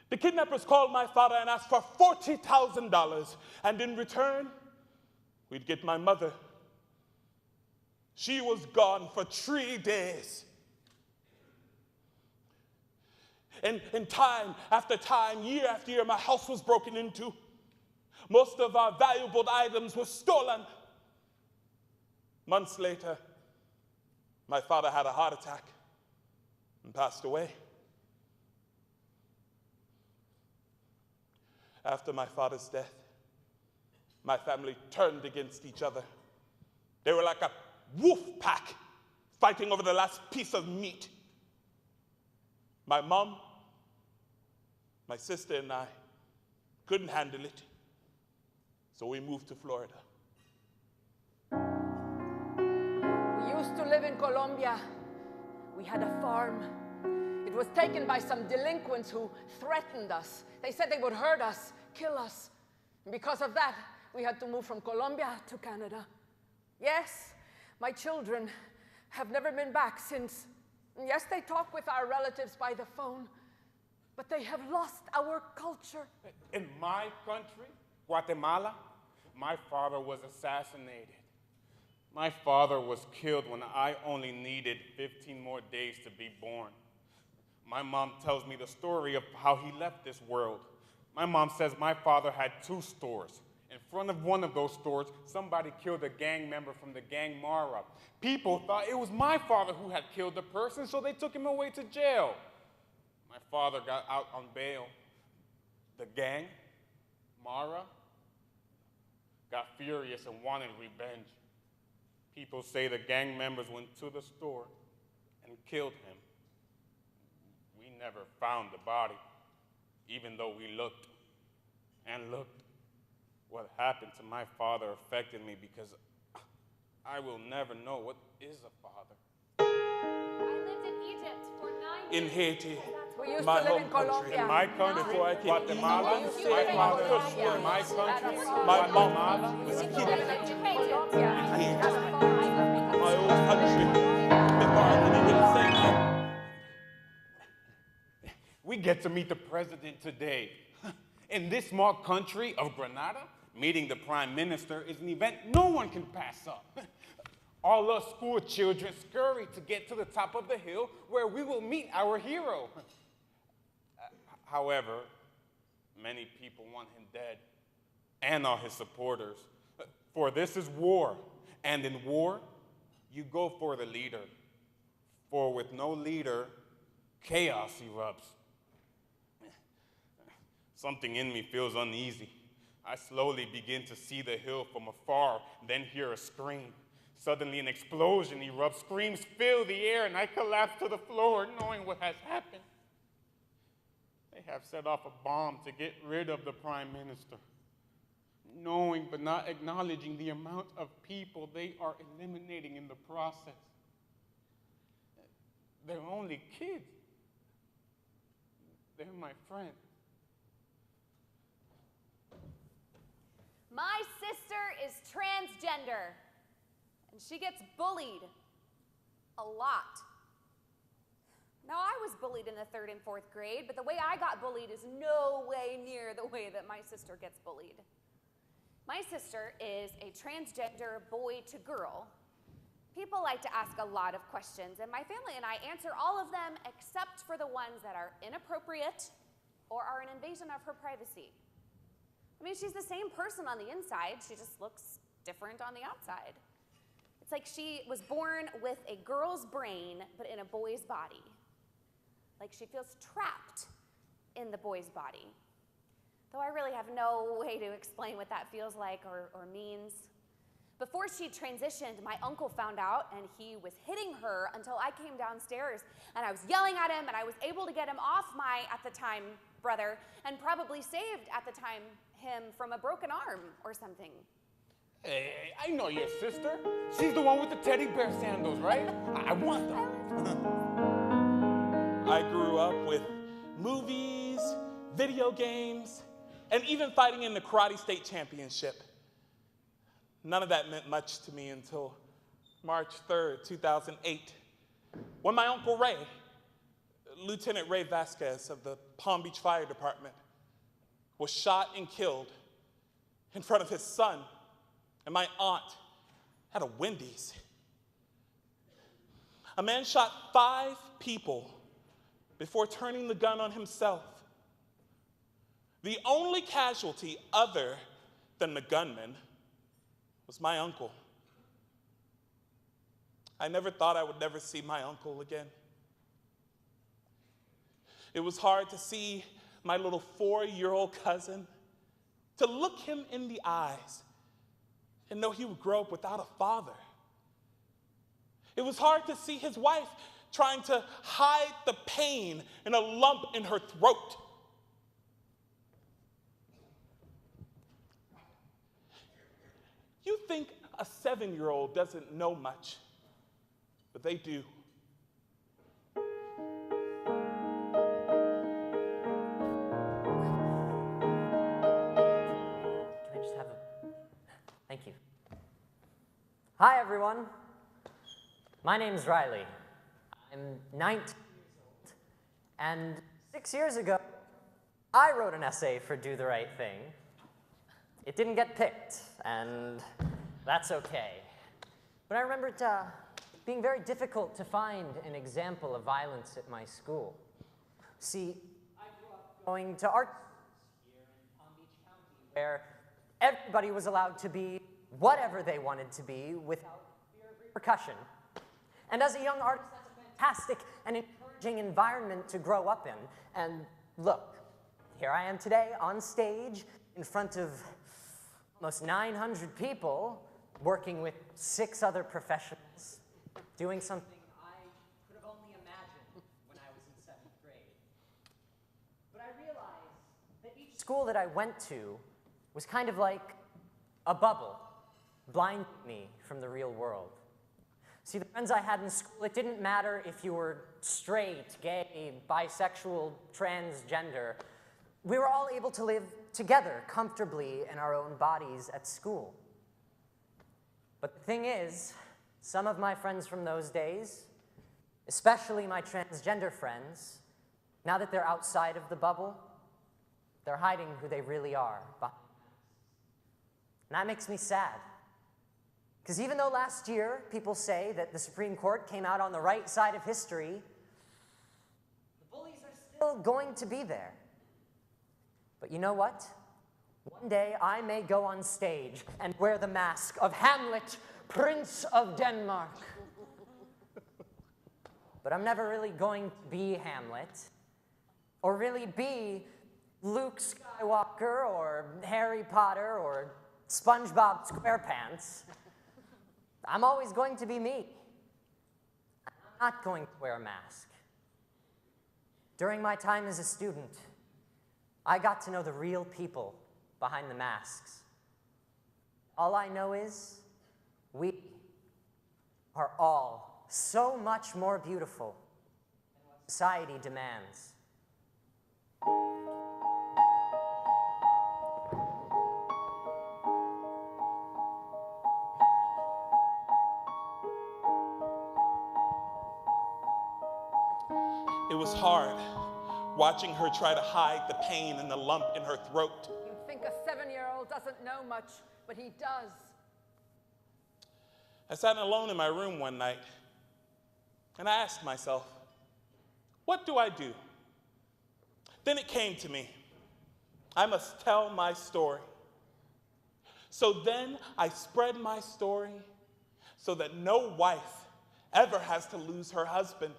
The kidnappers called my father and asked for $40,000, and in return, we'd get my mother. She was gone for 3 days. And time after time, year after year, my house was broken into. Most of our valuable items were stolen. Months later, my father had a heart attack and passed away. After my father's death, my family turned against each other. They were like a wolf pack fighting over the last piece of meat. My mom, my sister, and I couldn't handle it, so we moved to Florida. We used to live in Colombia. We had a farm. It was taken by some delinquents who threatened us. They said they would hurt us, kill us. And because of that, we had to move from Colombia to Canada. Yes, my children have never been back since. Yes, they talk with our relatives by the phone, but they have lost our culture. In my country, Guatemala, my father was assassinated. My father was killed when I only needed 15 more days to be born. My mom tells me the story of how he left this world. My mom says my father had 2 stores. In front of one of those stores, somebody killed a gang member from the gang Mara. People thought it was my father who had killed the person, so they took him away to jail. My father got out on bail. The gang, Mara, got furious and wanted revenge. People say the gang members went to the store and killed him. We never found the body, even though we looked and looked. What happened to my father affected me because I will never know what is a father. I lived in Egypt for 9 years. In Haiti, We used my to live home in country. Colombia. In my country, before I came Guatemala, even say my first words. in my country, My mom was kidnapped. Here, my old country, before I could even say that. We get to meet the president today. In this small country of Grenada, meeting the prime minister is an event no one can pass up. All us school children scurry to get to the top of the hill where we will meet our hero. However, many people want him dead and all his supporters. For this is war, and in war, you go for the leader. For with no leader, chaos erupts. Something in me feels uneasy. I slowly begin to see the hill from afar, then hear a scream. Suddenly an explosion erupts, screams fill the air, and I collapse to the floor, knowing what has happened. They have set off a bomb to get rid of the prime minister, knowing but not acknowledging the amount of people they are eliminating in the process. They're only kids. They're my friends. My sister is transgender, and she gets bullied a lot. Now, I was bullied in the 3rd and 4th grade, but the way I got bullied is no way near the way that my sister gets bullied. My sister is a transgender boy to girl, People like to ask a lot of questions, and my family and I answer all of them except for the ones that are inappropriate or are an invasion of her privacy. I mean, she's the same person on the inside, she just looks different on the outside. It's like she was born with a girl's brain, but in a boy's body. Like she feels trapped in the boy's body. Though I really have no way to explain what that feels like or means. Before she transitioned, my uncle found out and he was hitting her until I came downstairs and I was yelling at him and I was able to get him off my, at the time, brother, and probably saved, at the time, him from a broken arm or something. Hey, I know your sister. She's the one with the teddy bear sandals, right? I want them. I grew up with movies, video games, and even fighting in the karate state championship. None of that meant much to me until March 3rd, 2008, when my Uncle Ray, Lieutenant Ray Vasquez of the Palm Beach Fire Department, was shot and killed in front of his son and my aunt at a Wendy's. A man shot 5 people before turning the gun on himself. The only casualty other than the gunman was my uncle. I never thought I would never see my uncle again. It was hard to see my little 4-year-old cousin, to look him in the eyes and know he would grow up without a father. It was hard to see his wife trying to hide the pain in a lump in her throat. You think a 7-year-old doesn't know much, but they do. Thank you. Hi, everyone. My name's Riley. I'm 19 years old, and 6 years ago, I wrote an essay for Do the Right Thing. It didn't get picked, and that's okay. But I remember it being very difficult to find an example of violence at my school. See, I grew up going to art schools here in Palm Beach County, where everybody was allowed to be whatever they wanted to be without fear of repercussion. And as a young artist, that's a fantastic and encouraging environment to grow up in. And look, here I am today on stage in front of almost 900 people, working with 6 other professionals, doing something I could have only imagined when I was in 7th grade. But I realized that each school that I went to was kind of like a bubble, blinding me from the real world. See, the friends I had in school, it didn't matter if you were straight, gay, bisexual, transgender. We were all able to live together comfortably in our own bodies at school. But the thing is, some of my friends from those days, especially my transgender friends, now that they're outside of the bubble, they're hiding who they really are behind. And that makes me sad. Because even though last year people say that the Supreme Court came out on the right side of history, the bullies are still going to be there. But you know what? One day I may go on stage and wear the mask of Hamlet, Prince of Denmark. But I'm never really going to be Hamlet, or really be Luke Skywalker, or Harry Potter, or SpongeBob SquarePants. I'm always going to be me. I'm not going to wear a mask. During my time as a student, I got to know the real people behind the masks. All I know is we are all so much more beautiful than what society demands. It was hard watching her try to hide the pain and the lump in her throat. You'd think a 7-year-old doesn't know much, but he does. I sat alone in my room one night, and I asked myself, what do I do? Then it came to me, I must tell my story. So then I spread my story so that no wife ever has to lose her husband.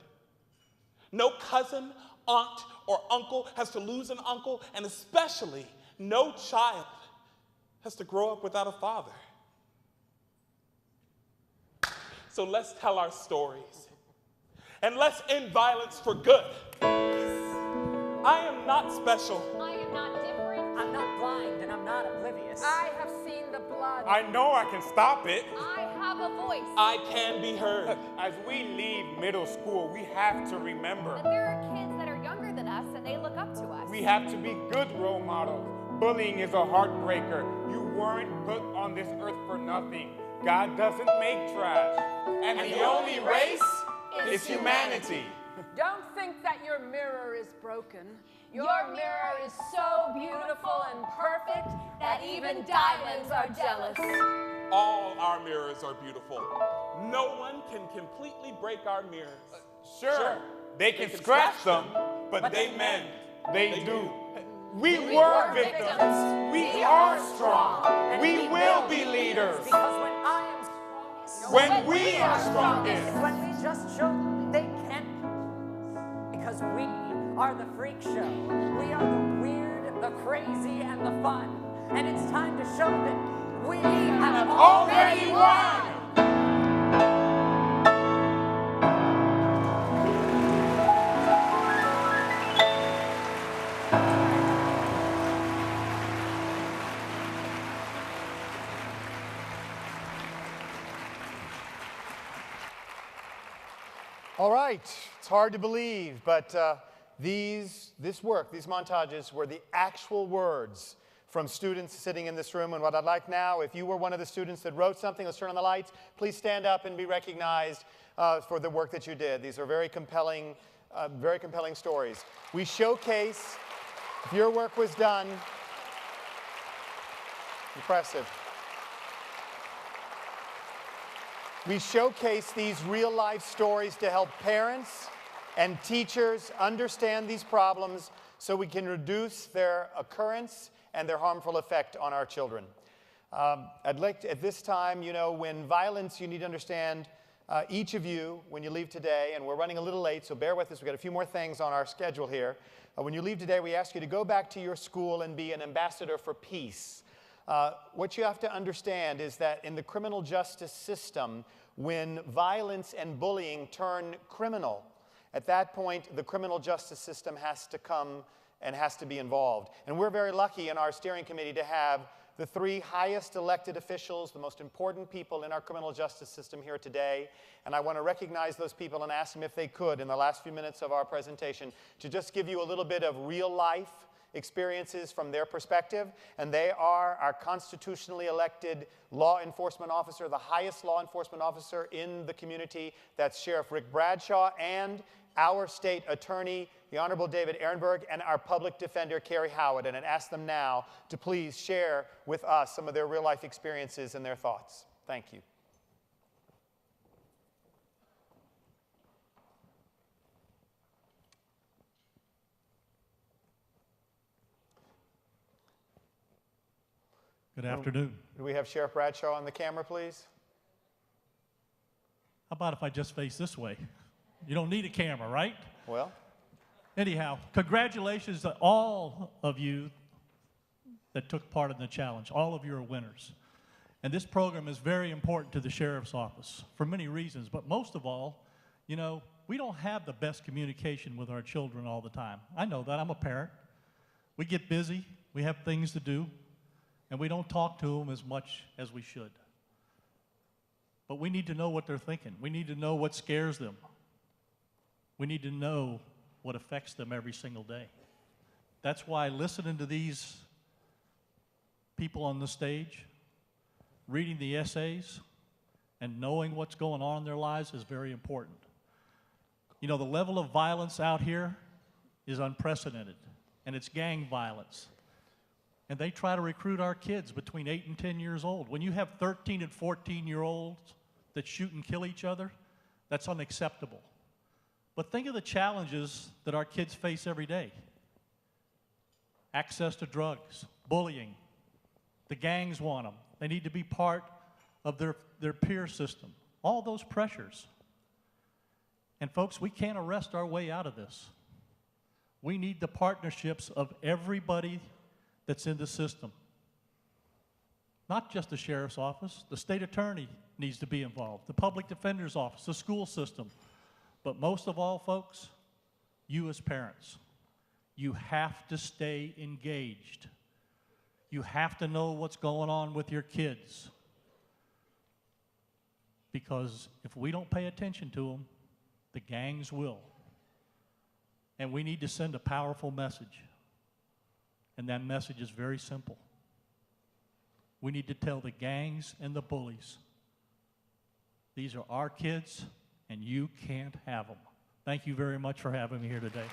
No cousin, aunt, or uncle has to lose an uncle, and especially no child has to grow up without a father. So let's tell our stories, and let's end violence for good. I am not special. I am not different. I'm not blind, and I'm not oblivious. I have seen the blood. I know I can stop it. I have a voice. I can be heard. As we leave middle school, we have to remember. But there are kids that are younger than us, and they look up to us. We have to be good role models. Bullying is a heartbreaker. You weren't put on this earth for nothing. God doesn't make trash. And the only race is humanity. Don't think that your mirror is broken. Your mirror is so beautiful and perfect that even diamonds are jealous. All our mirrors are beautiful. No one can completely break our mirrors. Sure, they can scratch them, but they mend. They do. We were victims. We are strong. We will be leaders. Because when I am strongest, when we are strongest, it's when we just show them they can't. Because we are the freak show. We are the weird, the crazy, and the fun. And it's time to show that we have already won. All right, it's hard to believe, but this work, these montages were the actual words from students sitting in this room. And what I'd like now, if you were one of the students that wrote something, let's turn on the lights, please stand up and be recognized for the work that you did. These are very compelling stories. We showcase, if your work was done, impressive. We showcase these real-life stories to help parents and teachers understand these problems so we can reduce their occurrence and their harmful effect on our children. I'd like to, at this time, when violence, you need to understand, each of you, when you leave today, and we're running a little late, so bear with us, we've got a few more things on our schedule here. When you leave today, we ask you to go back to your school and be an ambassador for peace. What you have to understand is that in the criminal justice system, when violence and bullying turn criminal, at that point, the criminal justice system has to come and has to be involved. And we're very lucky in our steering committee to have the 3 highest elected officials, the most important people in our criminal justice system here today. And I want to recognize those people and ask them if they could, in the last few minutes of our presentation, to just give you a little bit of real life experiences from their perspective. And they are our constitutionally elected law enforcement officer, the highest law enforcement officer in the community. That's Sheriff Rick Bradshaw, and our state attorney, the Honorable David Ehrenberg, and our public defender, Carrie Howard. And I'd ask them now to please share with us some of their real life experiences and their thoughts. Thank you. Good afternoon. Do we have Sheriff Bradshaw on the camera, please? How about if I just face this way? You don't need a camera, right? Well. Anyhow, congratulations to all of you that took part in the challenge. All of you are winners. And this program is very important to the Sheriff's Office for many reasons, but most of all, we don't have the best communication with our children all the time. I know that. I'm a parent. We get busy. We have things to do. And we don't talk to them as much as we should. But we need to know what they're thinking. We need to know what scares them. We need to know what affects them every single day. That's why listening to these people on the stage, reading the essays, and knowing what's going on in their lives is very important. The level of violence out here is unprecedented, and it's gang violence. And they try to recruit our kids between 8 and 10 years old. When you have 13 and 14-year-olds that shoot and kill each other, that's unacceptable. But think of the challenges that our kids face every day. Access to drugs, bullying. The gangs want them. They need to be part of their peer system. All those pressures. And folks, we can't arrest our way out of this. We need the partnerships of everybody that's in the system. Not just the sheriff's office, the state attorney needs to be involved, the public defender's office, the school system. But most of all, folks, you as parents, you have to stay engaged. You have to know what's going on with your kids. Because if we don't pay attention to them, the gangs will. And we need to send a powerful message. And that message is very simple. We need to tell the gangs and the bullies, these are our kids, and you can't have them. Thank you very much for having me here today.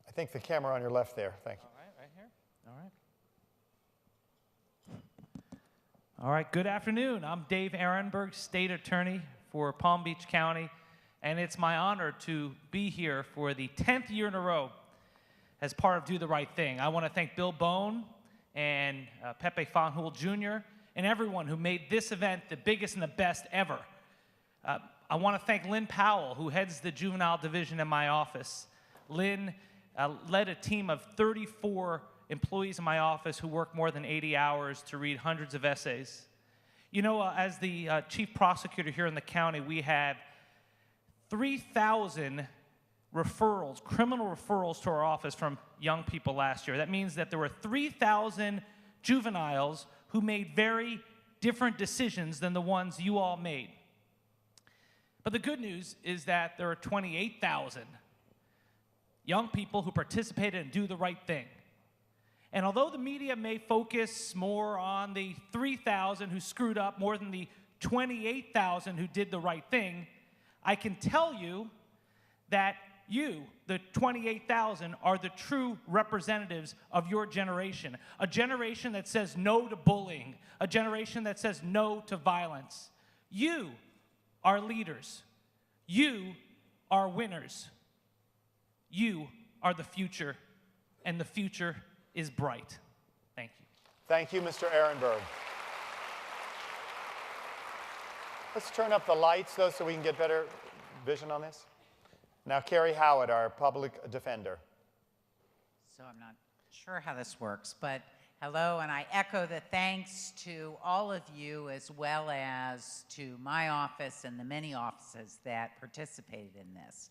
I think the camera on your left there. Thank you. All right, right here. All right, good afternoon. I'm Dave Ehrenberg, State Attorney for Palm Beach County, and it's my honor to be here for the 10th year in a row as part of Do the Right Thing. I want to thank Bill Bone and Pepe Fanjul Jr. and everyone who made this event the biggest and the best ever. I want to thank Lynn Powell, who heads the juvenile division in my office. Lynn led a team of 34 employees in my office who work more than 80 hours to read hundreds of essays. You know, as the chief prosecutor here in the county, we had 3,000 referrals, criminal referrals to our office from young people last year. That means that there were 3,000 juveniles who made very different decisions than the ones you all made. But the good news is that there are 28,000 young people who participated and do the right thing. And although the media may focus more on the 3,000 who screwed up more than the 28,000 who did the right thing, I can tell you that you, the 28,000, are the true representatives of your generation. A generation that says no to bullying. A generation that says no to violence. You are leaders. You are winners. You are the future, and the future is bright. Thank you. Thank you, Mr. Ehrenberg. Let's turn up the lights, though, so we can get better vision on this. Now, Carrie Howard, our public defender. So I'm not sure how this works, but hello, and I echo the thanks to all of you as well as to my office and the many offices that participated in this.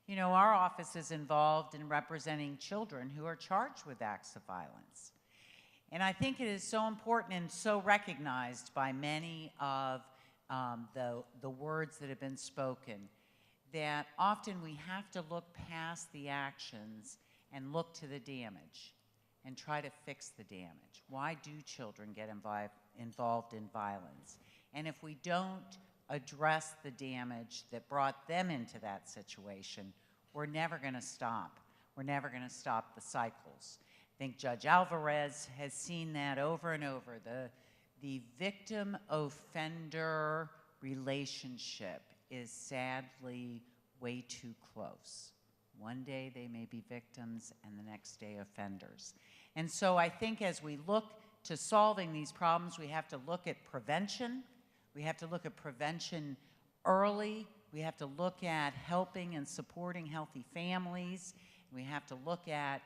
You know, our office is involved in representing children who are charged with acts of violence. And I think it is so important and so recognized by many of the words that have been spoken that often we have to look past the actions and look to the damage and try to fix the damage. Why do children get involved in violence? And if we don't address the damage that brought them into that situation, we're never going to stop. We're never going to stop the cycles. I think Judge Alvarez has seen that over and over. The victim-offender relationship is sadly way too close. One day they may be victims and the next day offenders. And so I think as we look to solving these problems, we have to look at prevention. We have to look at prevention early. We have to look at helping and supporting healthy families. We have to look at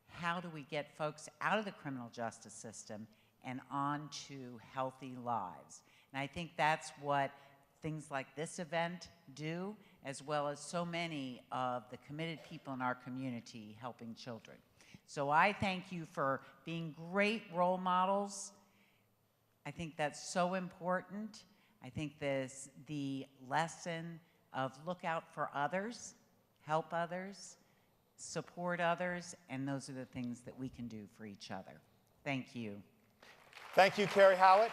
how do we get folks out of the criminal justice system and onto healthy lives. And I think that's what things like this event do, as well as so many of the committed people in our community helping children. So I thank you for being great role models. I think that's so important. I think the lesson of look out for others, help others, support others, and those are the things that we can do for each other. Thank you. Thank you, Carrie Howard.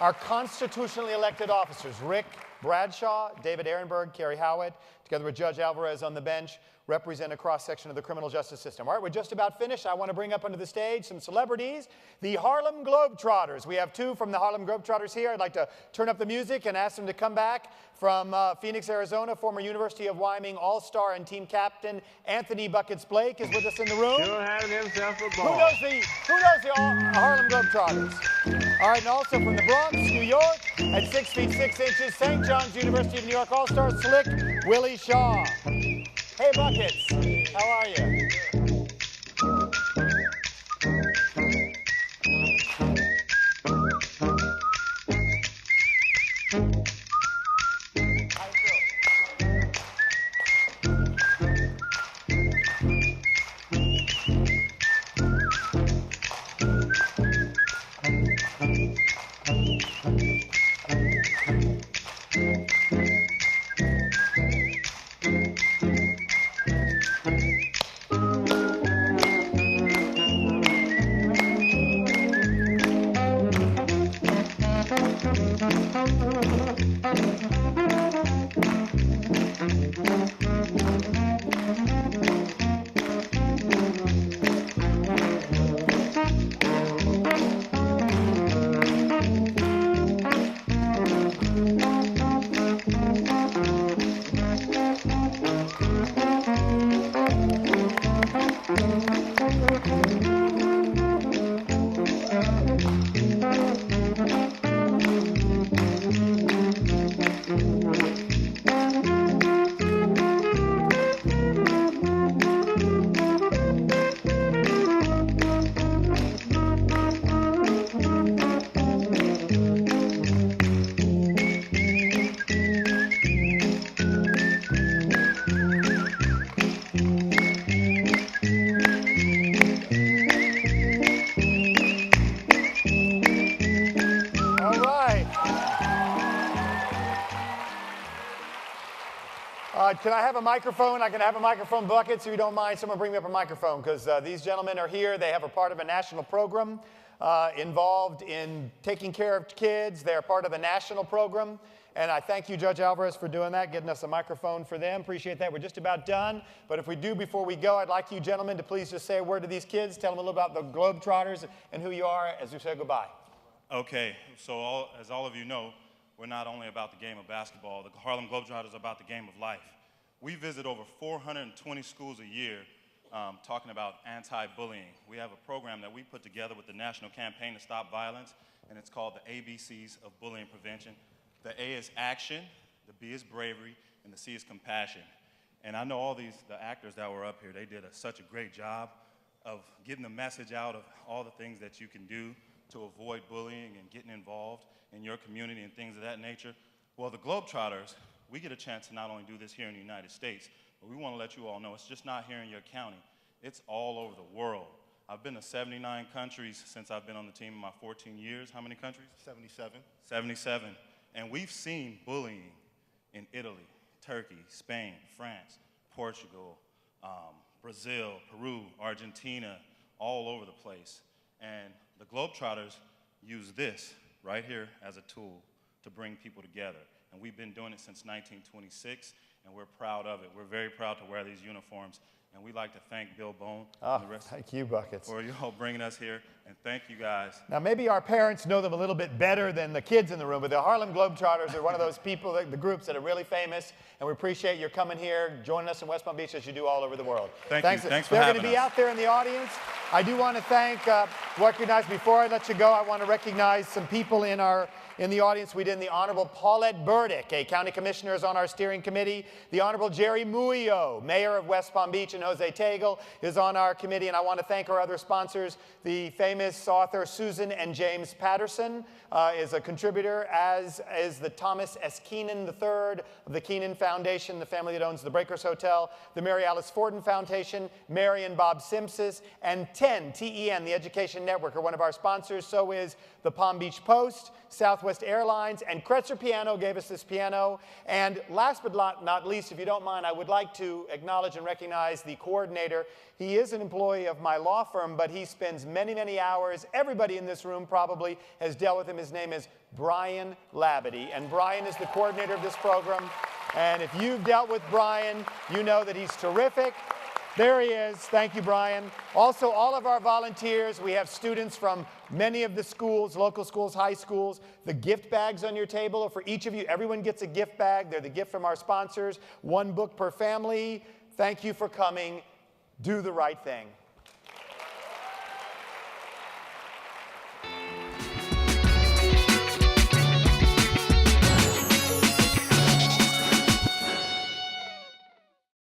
Our constitutionally elected officers, Rick Bradshaw, David Ehrenberg, Carrie Howard, together with Judge Alvarez on the bench, represent a cross-section of the criminal justice system. All right, we're just about finished. I want to bring up onto the stage some celebrities, the Harlem Globetrotters. We have two from the Harlem Globetrotters here. I'd like to turn up the music and ask them to come back. From Phoenix, Arizona, former University of Wyoming All-Star and team captain Anthony Buckets Blake is with us in the room. He'll have himself a Who ball. knows the Harlem Globetrotters? All right, and also from the Bronx, New York, at 6 feet 6 inches, St. John's University of New York All-Star Slick Willie Shaw. Hey, Buckets, how are you? Can I have a microphone? I can have a microphone, Buckets, if you don't mind. Someone bring me up a microphone, because these gentlemen are here. They have a part of a national program involved in taking care of kids. They're part of a national program. And I thank you, Judge Alvarez, for doing that, getting us a microphone for them. Appreciate that. We're just about done. But if we do, before we go, I'd like you gentlemen to please just say a word to these kids. Tell them a little about the Globetrotters and who you are as we say goodbye. Okay, so as all of you know, we're not only about the game of basketball. The Harlem Globetrotters are about the game of life. We visit over 420 schools a year talking about anti-bullying. We have a program that we put together with the National Campaign to Stop Violence, and it's called the ABCs of Bullying Prevention. The A is action, the B is bravery, and the C is compassion. And I know the actors that were up here, they did such a great job of getting the message out of all the things that you can do to avoid bullying and getting involved in your community and things of that nature. Well, the Globetrotters, we get a chance to not only do this here in the United States, but we want to let you all know it's just not here in your county. It's all over the world. I've been to 79 countries since I've been on the team in my 14 years. How many countries? 77. 77. And we've seen bullying in Italy, Turkey, Spain, France, Portugal, Brazil, Peru, Argentina, all over the place. And the Globetrotters use this right here as a tool to bring people together. And we've been doing it since 1926, and we're proud of it. We're very proud to wear these uniforms. And we'd like to thank Bill Bone and the rest thank you, Buckets, for you all bringing us here. And thank you guys. Now, maybe our parents know them a little bit better than the kids in the room, but the Harlem Globetrotters are one of those people, the groups that are really famous, and we appreciate your coming here, joining us in West Palm Beach as you do all over the world. Thanks for having us. They're going to be out there in the audience. I do want to recognize, before I let you go, I want to recognize some people in the audience. We did the Honorable Paulette Burdick, a county commissioner, is on our steering committee. The Honorable Jerry Muyo, mayor of West Palm Beach, and Jose Tagle is on our committee. And I want to thank our other sponsors. The famous author Susan and James Patterson is a contributor, as is the Thomas S. Keenan III of the Keenan Foundation, the family that owns the Breakers Hotel, the Mary Alice Forden Foundation, Mary and Bob Simpson, and 10, TEN, the Education Network, are one of our sponsors. So is the Palm Beach Post, Southwest Airlines, and Kretzer Piano gave us this piano. And last but not least, if you don't mind, I would like to acknowledge and recognize the coordinator. He is an employee of my law firm, but he spends many, many hours. Everybody in this room probably has dealt with him. His name is Brian Labadie, and Brian is the coordinator of this program. And if you've dealt with Brian, you know that he's terrific. There he is. Thank you, Brian. Also, all of our volunteers, we have students from many of the schools, local schools, high schools. The gift bags on your table are for each of you. Everyone gets a gift bag. They're the gift from our sponsors. 1 book per family. Thank you for coming. Do the right thing.